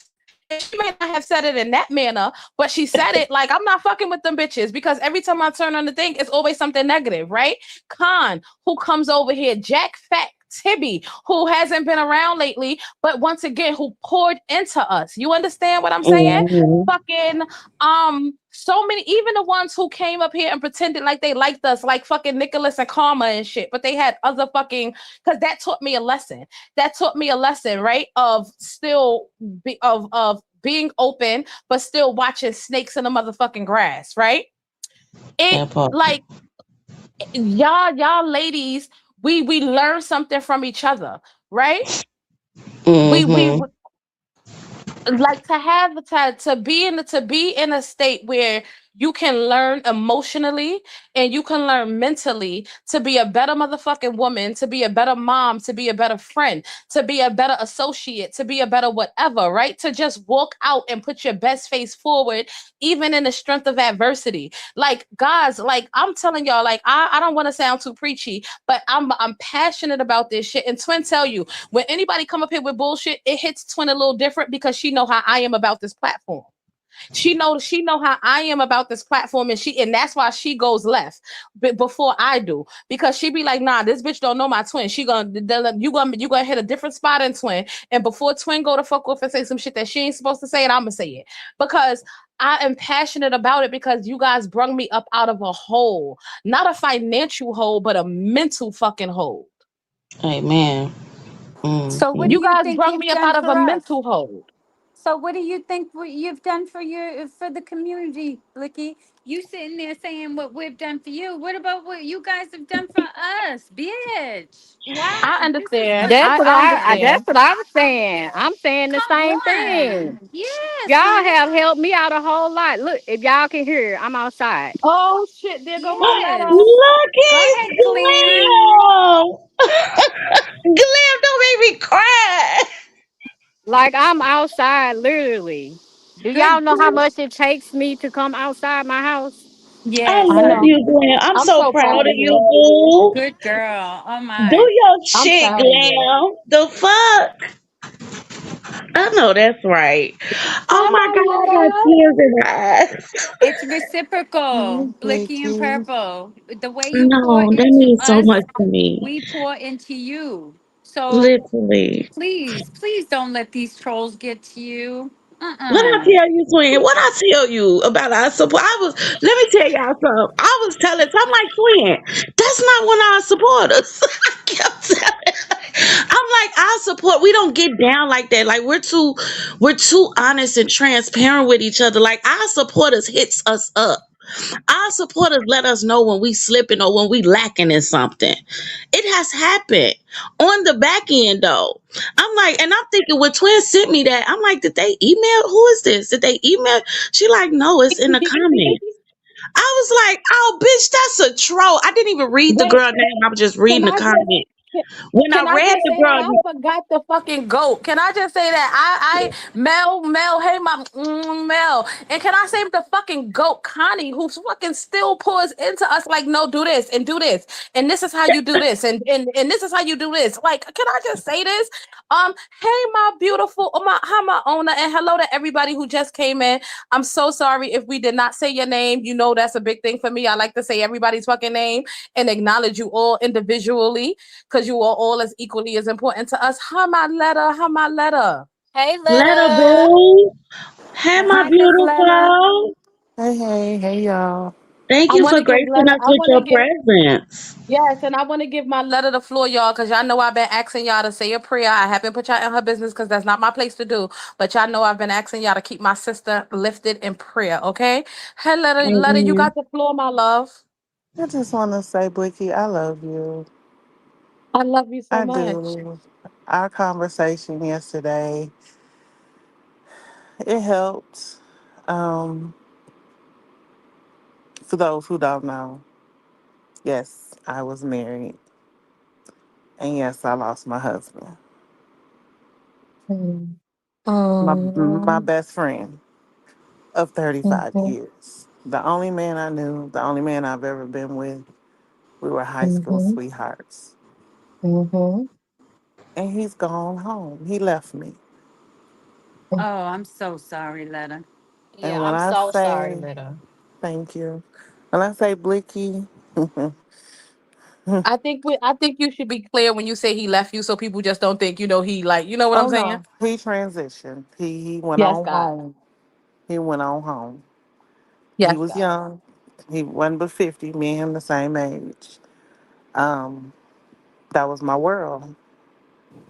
And she may not have said it in that manner, but she said it like, I'm not fucking with them bitches because every time I turn on the thing, it's always something negative, right? Khan, who comes over here, Jack Fat, Tibby, who hasn't been around lately, but once again, who poured into us. You understand what I'm saying? Mhm. Fucking so many, even the ones who came up here and pretended like they liked us, like fucking Nicholas and Karma and shit, but they had other fucking, because that taught me a lesson. That taught me a lesson, right? Of still of being open, but still watching snakes in the motherfucking grass, right? It That part. like y'all ladies, we learn something from each other, right? We Mm-hmm. like to have to be in a state where you can learn emotionally and you can learn mentally to be a better motherfucking woman, to be a better mom, to be a better friend, to be a better associate, to be a better whatever, right? To just walk out and put your best face forward even in the strength of adversity. Like guys, like I'm telling y'all, like I don't want to sound too preachy, but I'm passionate about this shit. And twin tell you, when anybody come up here with bullshit, it hits twin a little different because she know how I am about this platform. She know how I am about this platform, and that's why she goes left before I do, because she be like, nah, this bitch don't know my twin. She gonna you gonna hit a different spot in twin, and before twin go to fuck off and say some shit that she ain't supposed to say, and I'ma say it because I am passionate about it because you guys brung me up out of a hole, not a financial hole, but a mental fucking hole. Amen. So what Mm-hmm. do You you guys think brung you've me up done out of a for us? mental hole. So what do you think you've done for the community, Blicky? You sitting there saying what we've done for you. What about what you guys have done for us, bitch? I What? This is understand. what That's what I that's understand. what I'm saying. I'm saying the come same on. thing. Yeah, Y'all sis. have helped me out a whole lot. Look, if y'all can hear, I'm outside. Oh shit, there go my letter. Yes. Look Go at ahead, Glam. Glam. Glam, don't make me cry. Like I'm outside literally. Do y'all Good. know how much it takes me to come outside my house? I Yes, I love know. honey. you, Glam. I'm I'm so so proud proud of of you, you. boo. Good girl. Oh Do my. your I'm shit, proud of you. Glam. The fuck? I know that's right. Oh Hi, my my god, I got letter. tears in my eyes. It's Hey, reciprocal, Blicky and Blicky. Purple. The way you pour No, that into means so much us, to me. we pour into you. So Literally. please, please don't let these trolls get to you. What I Uh-uh. tell you, twin? What I tell you about our support? Let me tell y'all something. I was telling, so I'm like, twin, that's not one of our supporters. I kept telling, I'm like, our support, we don't get down like that. Like we're too honest and transparent with each other. Like our supporters hits us up. Our supporters let us know when we slipping or when we lacking in something. It has happened on the back end though. I'm like, and I'm thinking when Twin sent me that, I'm like, did they email? Who is this? Did they email? She like, no, it's in the comment. I was like, oh, bitch, that's a troll. I didn't even read the Wait, girl name. I was just can reading the I just comment. When I can I read just the say that girl, I forgot the fucking goat? Can I just say that Mel, hey my Mel, and can I say the fucking goat Connie, who fucking still pours into us like, no, do this and do this, and this is how you do this, and this is how you do this. Like, can I just say this? Hey my beautiful, hi my owner, and hello to everybody who just came in. I'm so sorry if we did not say your name. You know that's a big thing for me. I like to say everybody's fucking name and acknowledge you all individually because you are all as equally as important to us. Hi, my letter. Hi, my letter. Hey, let her Letta. boo. Hey, my Hi, Miss Letta. beautiful. Hey, y'all. Thank I you want for to give gracing letter. us I with want to your give presence. yes, and I want to give my letter the floor, y'all, because y'all know I've been asking y'all to say a prayer. I haven't put y'all in her business because that's not my place to do. But y'all know I've been asking y'all to keep my sister lifted in prayer. Okay. Hey, letter, you Amen. got the floor, my love. I just want to say, Blicky, I love you. I love you so I much. do. Our conversation yesterday, it helped. Um, for those who don't know, yes, I was married. And yes, I lost my husband, Mm. my Um, best friend of 35 mhm, years. The only man I knew, the only man I've ever been with. We were high school mhm, sweethearts. mhm. And he's gone home. He left me. Oh, I'm so sorry, Letta. And Yeah, when I'm I so sorry, say Letta. thank you, when I say Blicky, I think you should be clear when you say he left you so people just don't think, he like, you know what I'm oh saying? no, he transitioned. He went Yes, on God. home. He went on home. He Yes, was God. young. He wasn't but 50. Me and him the same age. Um, that was my world.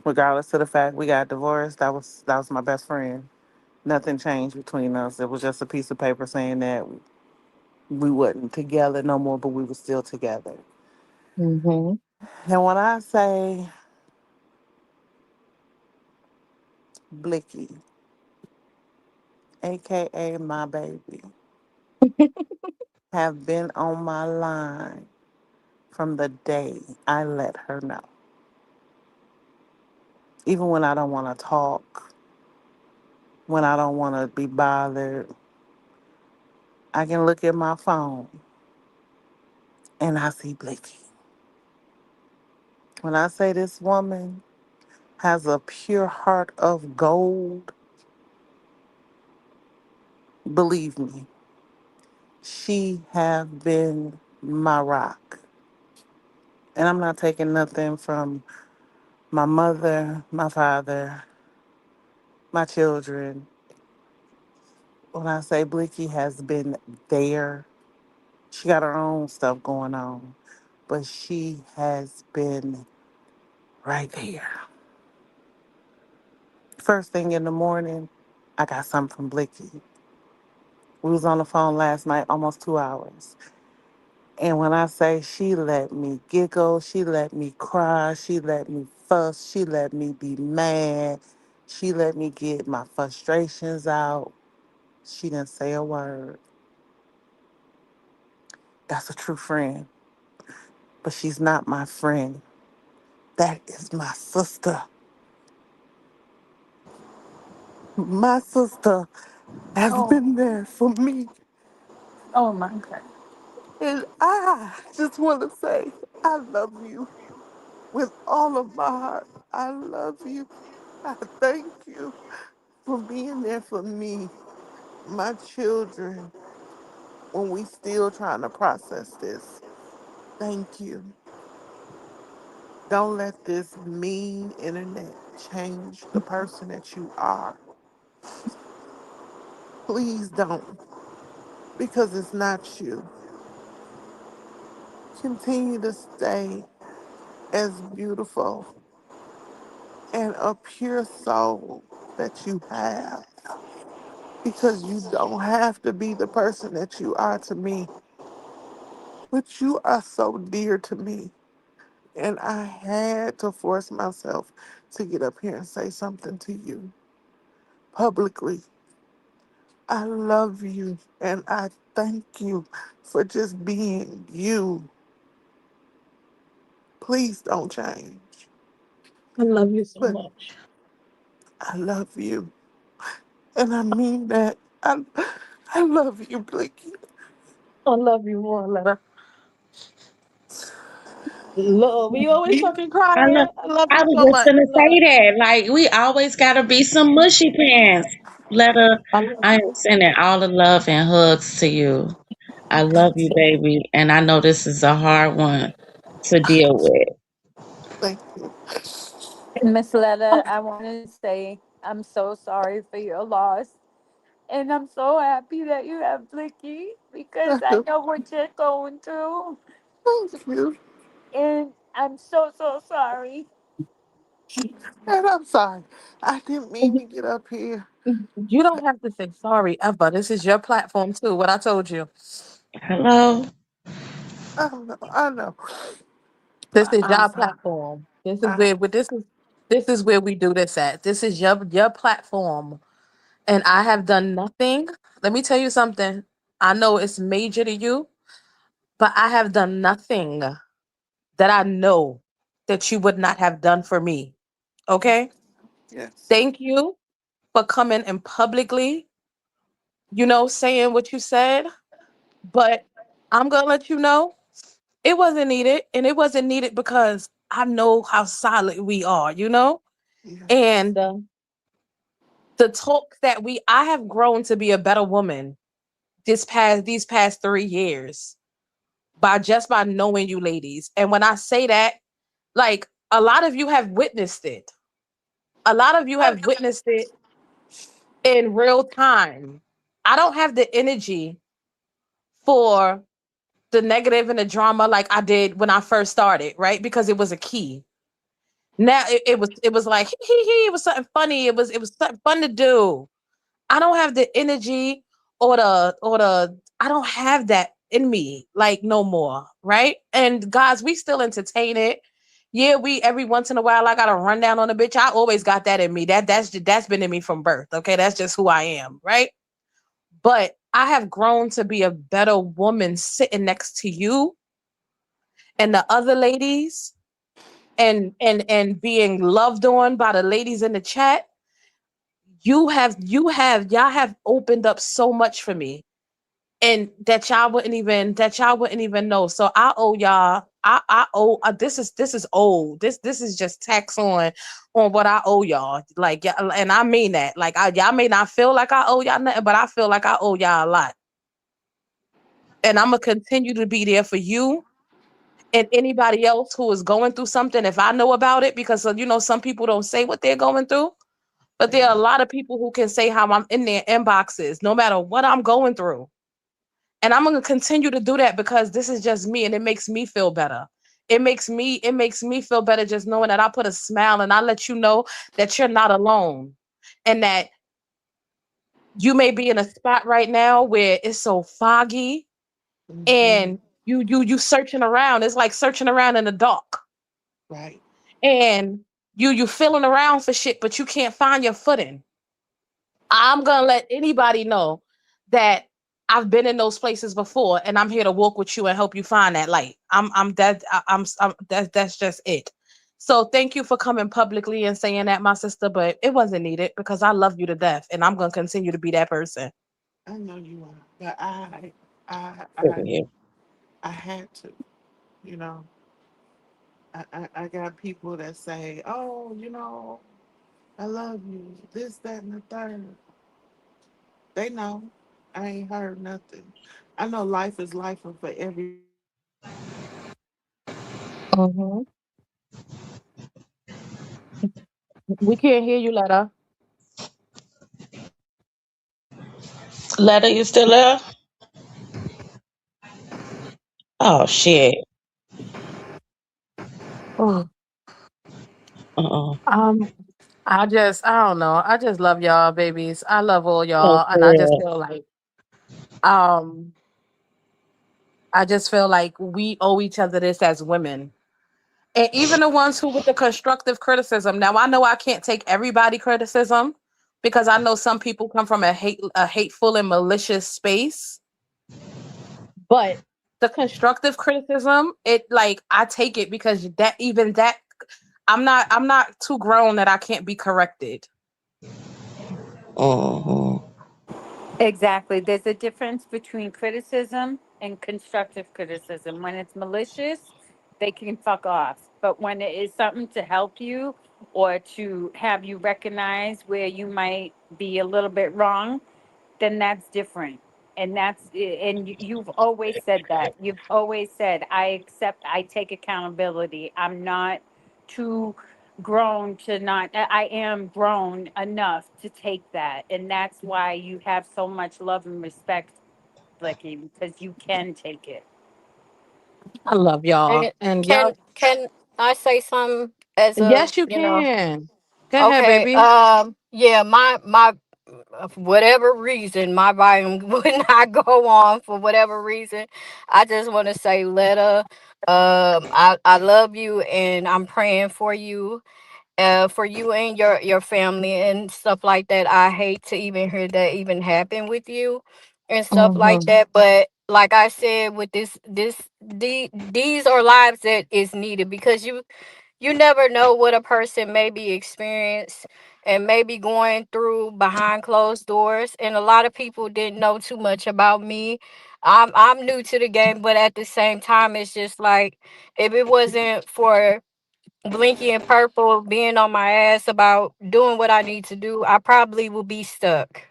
Regardless of the fact we got divorced, that was my best friend. Nothing changed between us. It was just a piece of paper saying that we wasn't together no more, but we were still together. Mm-hmm. And when I say Blicky, aka my baby, have been on my line from the day I let her know. Even when I don't want to talk, when I don't want to be bothered, I can look at my phone and I see Blicky. When I say this woman has a pure heart of gold, believe me, she have been my rock. And I'm not taking nothing from my mother, my father, my children. When I say Blicky has been there, she got her own stuff going on, but she has been right there. First thing in the morning, I got something from Blicky. We was on the phone last night, almost 2 hours. And when I say she let me giggle, she let me cry, she let me fuss, she let me be mad, she let me get my frustrations out. She didn't say a word. That's a true friend. But she's not my friend. That is my sister. My sister has Oh, been there for me. oh my God. And I just want to say, I love you with all of my heart. I love you. I thank you for being there for me, my children, when we still trying to process this. Thank you. Don't let this mean internet change the person that you are. Please don't, because it's not you. Continue to stay as beautiful and a pure soul that you have, because you don't have to be the person that you are to me, but you are so dear to me. And I had to force myself to get up here and say something to you publicly. I love you and I thank you for just being you. Please don't change. I love you so But much. I love you. And I mean that. I love you, Blicky. I love you more, Letta. Love. You always fucking I love. crying. I love I you was so just much. gonna Love. say that. Like we always gotta be some mushy pants. Let her. I love I am you. sending all the love and hugs to you. I love you, baby, and I know this is a hard one to deal with. Thank you. And Miss Letta, I wanted to say I'm so sorry for your loss. And I'm so happy that you have Blicky because I know what you're going through. Thank you. And I'm so, so sorry. And I'm sorry. I didn't mean to get up here. You don't have to say sorry ever. This is your platform too. What I told you. Hello. I know. I know. This is I'm your sorry. platform. This is I, where this is where we do this at. This is your platform. And I have done nothing. Let me tell you something. I know it's major to you, but I have done nothing that I know that you would not have done for me. Okay? yes. Thank you for coming and publicly, saying what you said. But I'm going to let you know it wasn't needed. And it wasn't needed because I know how solid we are. Yes. And the talk that I have grown to be a better woman these past 3 years by knowing you ladies. And when I say that, like a lot of you have witnessed it. A lot of you have witnessed it in real time. I don't have the energy for the negative and the drama like I did when I first started, right? Because it was a key. Now it was like it was something funny. It was something fun to do. I don't have the energy or the I don't have that in me like no more, right? And guys, we still entertain it. Yeah, we every once in a while I got to run down on a bitch. I always got that in me. That's been in me from birth. Okay, that's just who I am, right? But I have grown to be a better woman sitting next to you and the other ladies and being loved on by the ladies in the chat. Y'all have opened up so much for me, and that y'all wouldn't even know. So I owe y'all. I owe this is old. This is just tax on what I owe y'all. Like yeah, and I mean that. Like y'all may not feel like I owe y'all nothing, but I feel like I owe y'all a lot. And I'm gonna continue to be there for you and anybody else who is going through something if I know about it, because some people don't say what they're going through, but there are a lot of people who can say how I'm in their inboxes no matter what I'm going through. And I'm going to continue to do that because this is just me and it makes me feel better. It makes me feel better just knowing that I put a smile and I let you know that you're not alone, and that you may be in a spot right now where it's so foggy Hmm. and you searching around. It's like searching around in the dark. Right. And you feeling around for shit, but you can't find your footing. I'm gonna let anybody know that I've been in those places before, and I'm here to walk with you and help you find that light. I'm that's just it. So thank you for coming publicly and saying that, my sister, but it wasn't needed because I love you to death, and I'm gonna continue to be that person. I know you are, but I, I, Period. I had to. You know, I got people that say, "Oh, I love you." This, that, and the third. They know. I ain't heard nothing. I know life is life and for everybody. Hmm. We can't hear you, Letta. Letter, you still there? Oh shit. Oh, Uh-uh. um, I don't know. I just love y'all, babies. I love all Oh, y'all, and for real. um, I just feel like we owe each other this as women. And even the ones who with the constructive criticism. Now I know I can't take everybody criticism because I know some people come from a hateful and malicious space. But the constructive criticism, it like I take it because that I'm not too grown that I can't be corrected. Mm-hmm. Exactly. There's a difference between criticism and constructive criticism. When it's malicious, they can fuck off. But when it is something to help you or to have you recognize where you might be a little bit wrong, then that's different. And you've always said that. You've always said, I take accountability. I'm not too grown to not, I am grown enough to take that. And that's why you have so much love and respect, Blicky, because you can take it. I love y'all. And And y'all, can I say something as yes, you a. can. Go ahead, Okay. baby. Yeah. My for whatever reason, my volume would not go on for whatever reason. I just want to say, Letta, I love you, and I'm praying for you and your family and stuff like that. I hate to even hear that even happen with you and stuff like Hmm. that. But like I said, with these are lives that is needed because you never know what a person may be experienced and maybe going through behind closed doors. And a lot of people didn't know too much about me. I'm new to the game, but at the same time, it's just like if it wasn't for Blinky and Purple being on my ass about doing what I need to do, I probably would be stuck.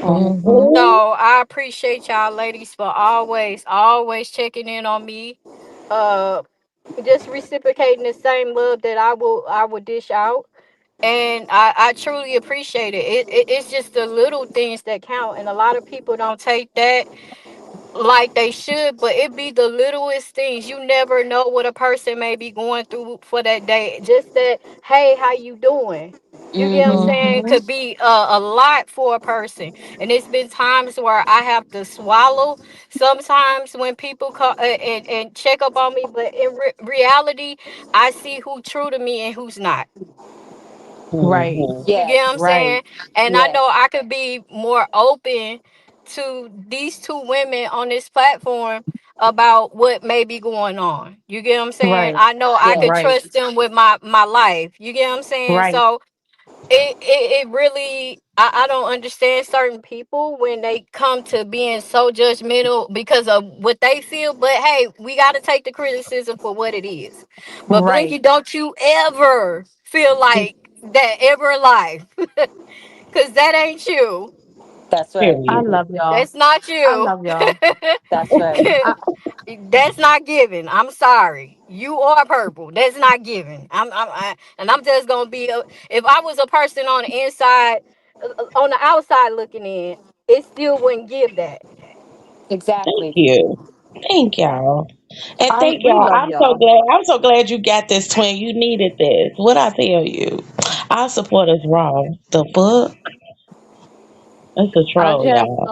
Hmm. Mm-hmm. So I appreciate y'all ladies for always checking in on me. Uh just reciprocating the same love that I will dish out. And I truly appreciate it. It's just the little things that count, and a lot of people don't take that like they should, but it be the littlest things. You never know what a person may be going through for that day. Just that, hey, how you doing? You get what I'm saying? Mm-hmm. Could be a lot for a person. And it's been times where I have to swallow sometimes when people call and check up on me. But in reality, I see who true to me and who's not. Right. Mm-hmm. You Yes. get what I'm Right. saying? And I Yes. know I could be more open to these two women on this platform about what may be going on. You get what I'm saying? Right. I know I Yes. could Right. trust them with my life. You get what I'm saying? Right. So it really, I don't understand certain people when they come to being so judgmental because of what they feel. But hey, we got to take the criticism for what it is. But Right. Blinky, don't you ever feel like that ever in life, because that ain't you. That's right. I Period. love y'all. That's not I you. love y'all. That's right. I, That's not given. I'm sorry. You are purple. That's not given. And I'm just gonna be a. If I was a person on the inside, on the outside looking in, it still wouldn't give that. Thank Exactly. you. Thank y'all. And thank we y'all. love I'm so y'all. glad. I'm so glad you got this, twin. You needed this. What I tell you? Our support is raw. The book. It's a I troll, just y'all.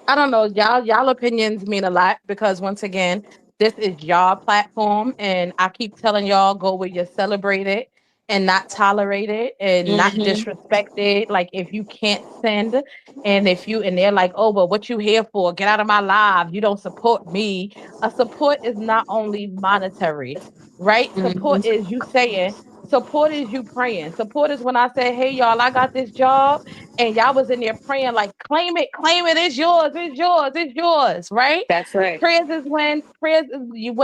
I don't know, y'all opinions mean a lot because once again, this is y'all platform and I keep telling y'all go where you're celebrated and not tolerated and not Mm-hmm. disrespected. Like if you can't send and if you and they're like, oh, but what you here for? Get out of my live. You don't support me. A support is not only monetary, right? Support Mm-hmm. is you saying, support is you praying. Support is when I say, hey y'all, I got this job and y'all was in there praying like claim it, it's yours, it's yours, it's yours, right? That's right. Prayers is when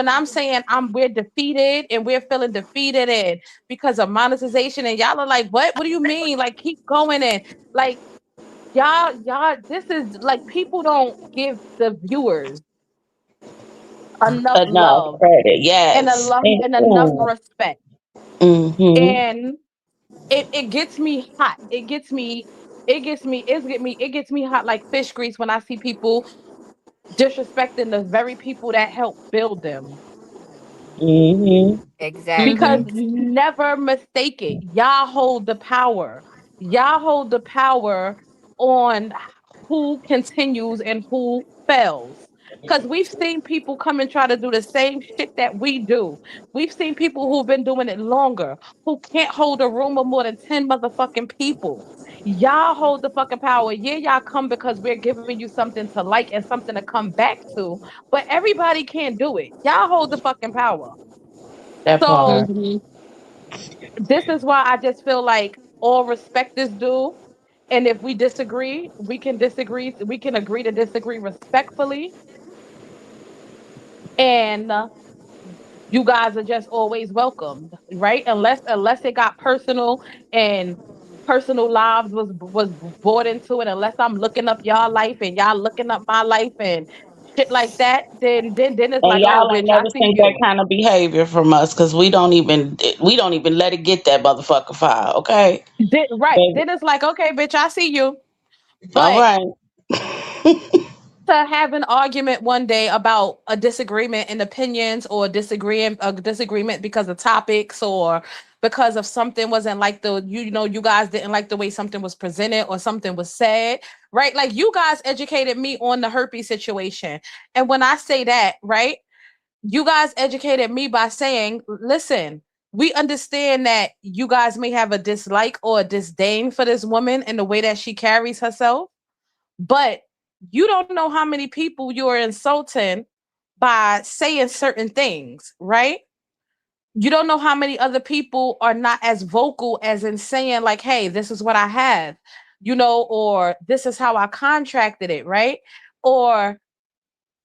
I'm saying we're defeated and we're feeling defeated and because of monetization and y'all are like, what do you mean, like keep going and like y'all this is like people don't give the viewers enough Enough love credit. Yes. and enough Mm-hmm. respect Mm-hmm. and it gets me hot. It gets me hot like fish grease when I see people disrespecting the very people that helped build them. Mm-hmm. Because Exactly. Mm-hmm. never mistake it. Y'all hold the power. Y'all hold the power on who continues and who fails. Because we've seen people come and try to do the same shit that we do. We've seen people who've been doing it longer, who can't hold a room of more than 10 motherfucking people. Y'all hold the fucking power. Yeah, y'all come because we're giving you something to like and something to come back to, but everybody can't do it. Y'all hold the fucking power. That So part. Mm-hmm. this is why I just feel like all respect is due. And if we disagree, we can disagree. We can agree to disagree respectfully. And you guys are just always welcomed, right? Unless it got personal and personal lives was brought into it. Unless I'm looking up y'all life and y'all looking up my life and shit like that, then it's And like, oh, y'all ain't bitch, I never see seen that you. kind of behavior from us because we don't even let it get that motherfucker file, okay? Right. Baby. Then it's like, okay, bitch, I see you. All But right. to have an argument one day about a disagreement in opinions or disagreeing a disagreement because of topics or because of something wasn't like you know you guys didn't like the way something was presented or something was said, right? Like you guys educated me on the herpes situation. And when I say that, right, you guys educated me by saying, listen, we understand that you guys may have a dislike or a disdain for this woman and the way that she carries herself, but you don't know how many people you're insulting by saying certain things, right? You don't know how many other people are not as vocal as in saying, like, hey, this is what I have, you know, or this is how I contracted it, right? Or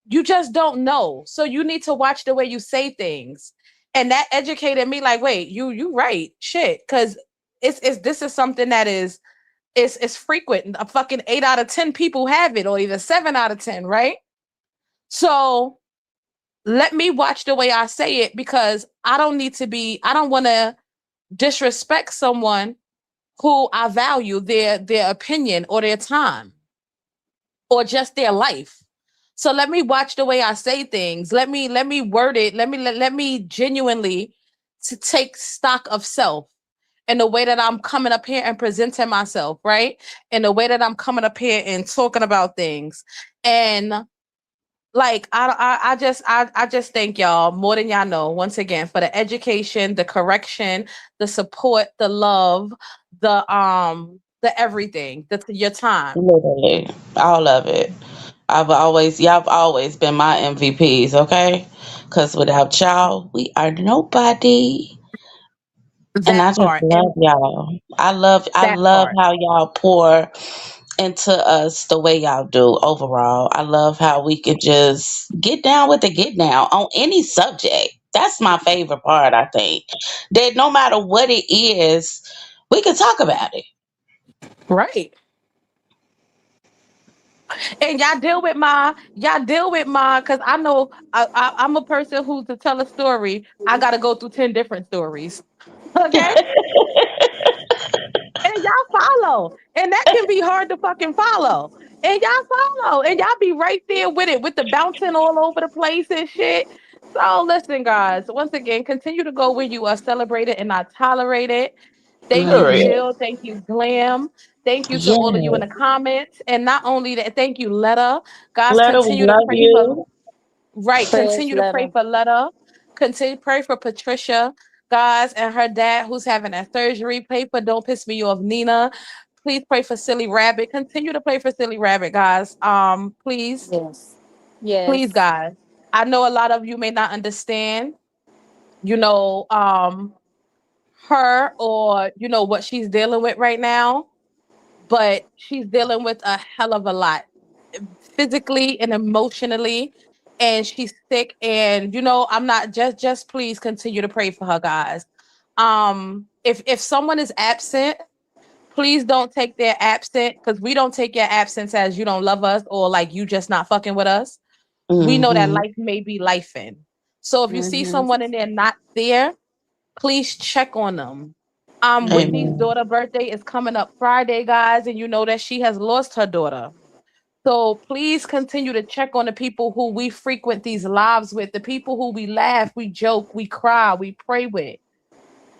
you just don't know. So you need to watch the way you say things. And that educated me, like, wait, you right, shit. Cause it's this is something that is frequent. A fucking 8 out of 10 people have it, or either 7 out of 10, right? So let me watch the way I say it because I don't want to disrespect someone who I value their opinion or their time or just their life. So let me watch the way I say things. Let me word it. Let me genuinely to take stock of self in the way that I'm coming up here and presenting myself, right? In the way that I'm coming up here and talking about things. And like I just thank y'all more than y'all know once again for the education, the correction, the support, the love, the everything, your time. Literally, all of it. Y'all have always been my MVPs, okay? Because without y'all, we are nobody. And I That just part and love y'all. I that love part. how y'all pour into us the way y'all do overall. I love how we can just get down with the get down on any subject. That's my favorite part, I think. That no matter what it is, we can talk about it. Right. And y'all deal with my because I know I'm a person who to tell a story, I gotta go through 10 different stories. Okay. And y'all follow. And that can be hard to fucking follow. And y'all follow. And y'all be right there with it, with the bouncing all over the place and shit. So listen, guys, once again, continue to go where you are celebrated and not tolerated. Thank you, Period. Jill. Thank you, Glam. Thank you to all of you in Yes. the comments. And not only that, thank you, Letta. Guys, Letter, we continue to love pray for you. right. Prayers, Continue to pray letter. for Letta. Continue to pray for Patricia, guys, and her dad who's having that surgery. Pray for Don't Piss Me Off Nina. Please pray for Silly Rabbit. Continue to pray for Silly Rabbit, guys. Please, Yes. please, Yes. guys. I know a lot of you may not understand, you know, her or what she's dealing with right now, but she's dealing with a hell of a lot physically and emotionally, and she's sick. And I'm not just please continue to pray for her, guys. If someone is absent, please don't take their absent, because we don't take your absence as you don't love us or like you just not fucking with us. We know that Hmm. life may be life in. So if you see Mm-hmm. someone and they're not there, please check on them. Whitney's Amen. daughter birthday is coming up Friday, guys, and you know that she has lost her daughter. So please continue to check on the people who we frequent these lives with, the people who we laugh, we joke, we cry, we pray with.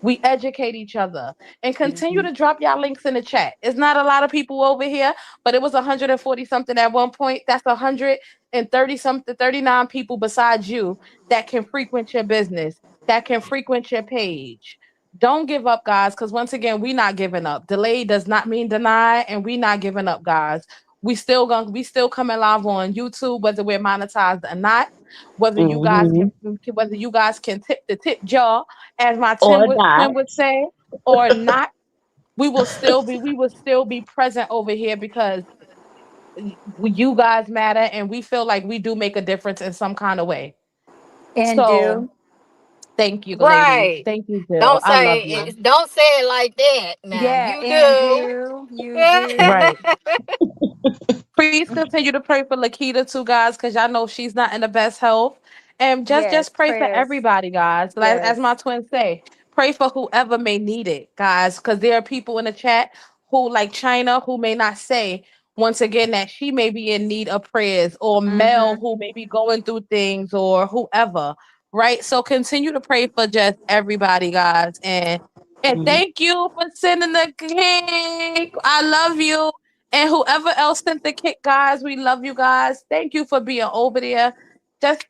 We educate each other, and continue Mm-hmm. to drop y'all links in the chat. It's not a lot of people over here, but it was 140 something at one point. That's 130 something, 39 people besides you that can frequent your business, that can frequent your page. Don't give up, guys, because once again, we not giving up. Delay does not mean deny, and we not giving up, guys. We still coming live on YouTube, whether we're monetized or not. Hmm. Whether you guys can tip the tip jar, as my Or twin not. would say, or not, we will still be present over here because you guys matter, and we feel like we do make a difference in some kind of way. And So do. thank you, ladies. Right. Thank you, Jill. I love you. Don't say it like that now. Yeah, You and do. do. You do. Right. Please continue to pray for Lakita too, guys, because y'all know she's not in the best health. And just Yes, just pray for prayers. everybody, guys. Like as Yes. my twins say, pray for whoever may need it, guys, because there are people in the chat who, like China, who may not say once again that she may be in need of prayers, or Mel, Mm-hmm. who may be going through things, or whoever. Right. So continue to pray for just everybody, guys. And thank you for sending the cake. I love you. And whoever else sent the kick, guys, we love you guys. Thank you for being over there. Just,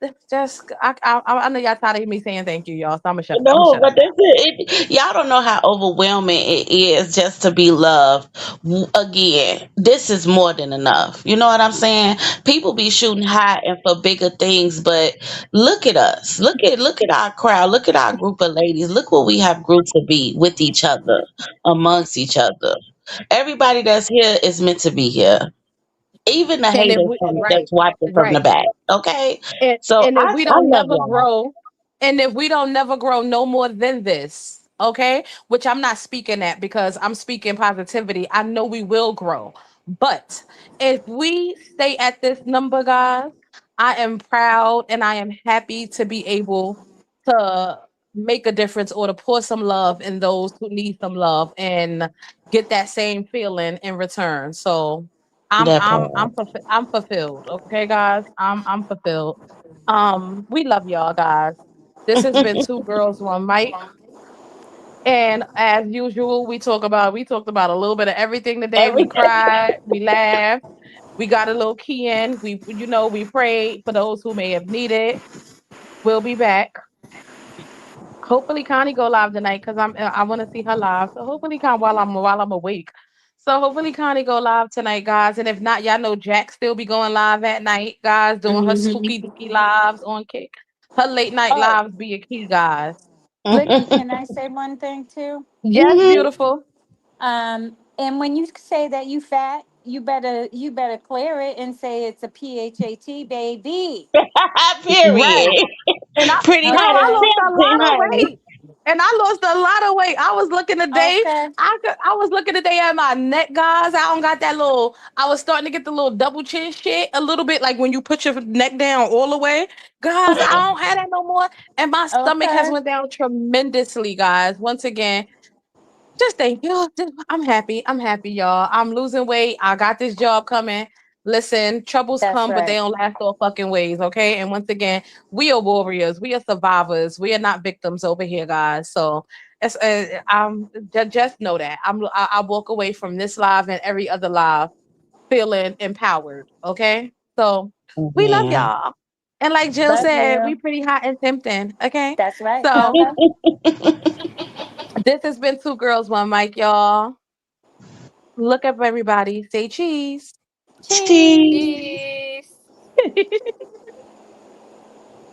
I know y'all tired of me saying thank you, y'all. So I'm gonna shut up. I'm gonna No, shut but up that's it. Y'all don't know how overwhelming it is just to be loved. Again, this is more than enough. You know what I'm saying? People be shooting high and for bigger things, but look at us. Look at our crowd. Look at our group of ladies. Look what we have grew to be with each other, amongst each other. Everybody that's here is meant to be here. Even the now. And if haters we that's right, watching from the right. back. Okay, and so and if we I don't love never y'all. grow, and if we don't never grow no more than this, okay, which I'm not speaking at because I'm speaking positivity, I know we will grow. But if we stay at this number, guys, I am proud and I am happy to be able to make a difference, or to pour some love in those who need some love and get that same feeling in return. So That part. I'm fulfilled. Okay, guys, I'm fulfilled. We love y'all, guys. This has been two girls, one mic. And as usual, we talked about a little bit of everything today. We Everything. cried, we laughed, we got a little key in. We prayed for those who may have needed. We'll be back. Hopefully Connie go live tonight because I want to see her live. So hopefully while I'm awake. So hopefully Connie go live tonight, guys. And if not, y'all know Jack still be going live at night, guys, doing her Hmm. spooky dooky lives on Kick. Her late night Oh, lives be a key, guys. Brittany, can I say one thing too? Yes, Hmm. beautiful. And when you say that you fat, you better clear it and say it's a PHAT baby. Right. Period. And Pretty girl, hot I and Okay. lost a tempting, lot of honey. weight. And I lost a lot of weight. I was looking today. Okay. I was looking today at my neck, guys. I don't got that little. I was starting to get the little double chin shit a little bit, like when you put your neck down all the way, guys. I don't have that no more, and my stomach has Okay. went down tremendously, guys. Once again, just thank you. I'm happy. I'm happy, y'all. I'm losing weight. I got this job coming. Listen, troubles That's come, but they right. don't last all fucking ways. Okay. And once again, we are warriors. We are survivors. We are not victims over here, guys. So it's just know that I walk away from this live and every other live feeling empowered. Okay. So we love Mhm. y'all. And like Jill Love said, we you. pretty hot and tempting. Okay. That's right. So Okay. this has been Two Girls, One Mic, y'all. Look up everybody. Say cheese. Cheese. Steve. Peace.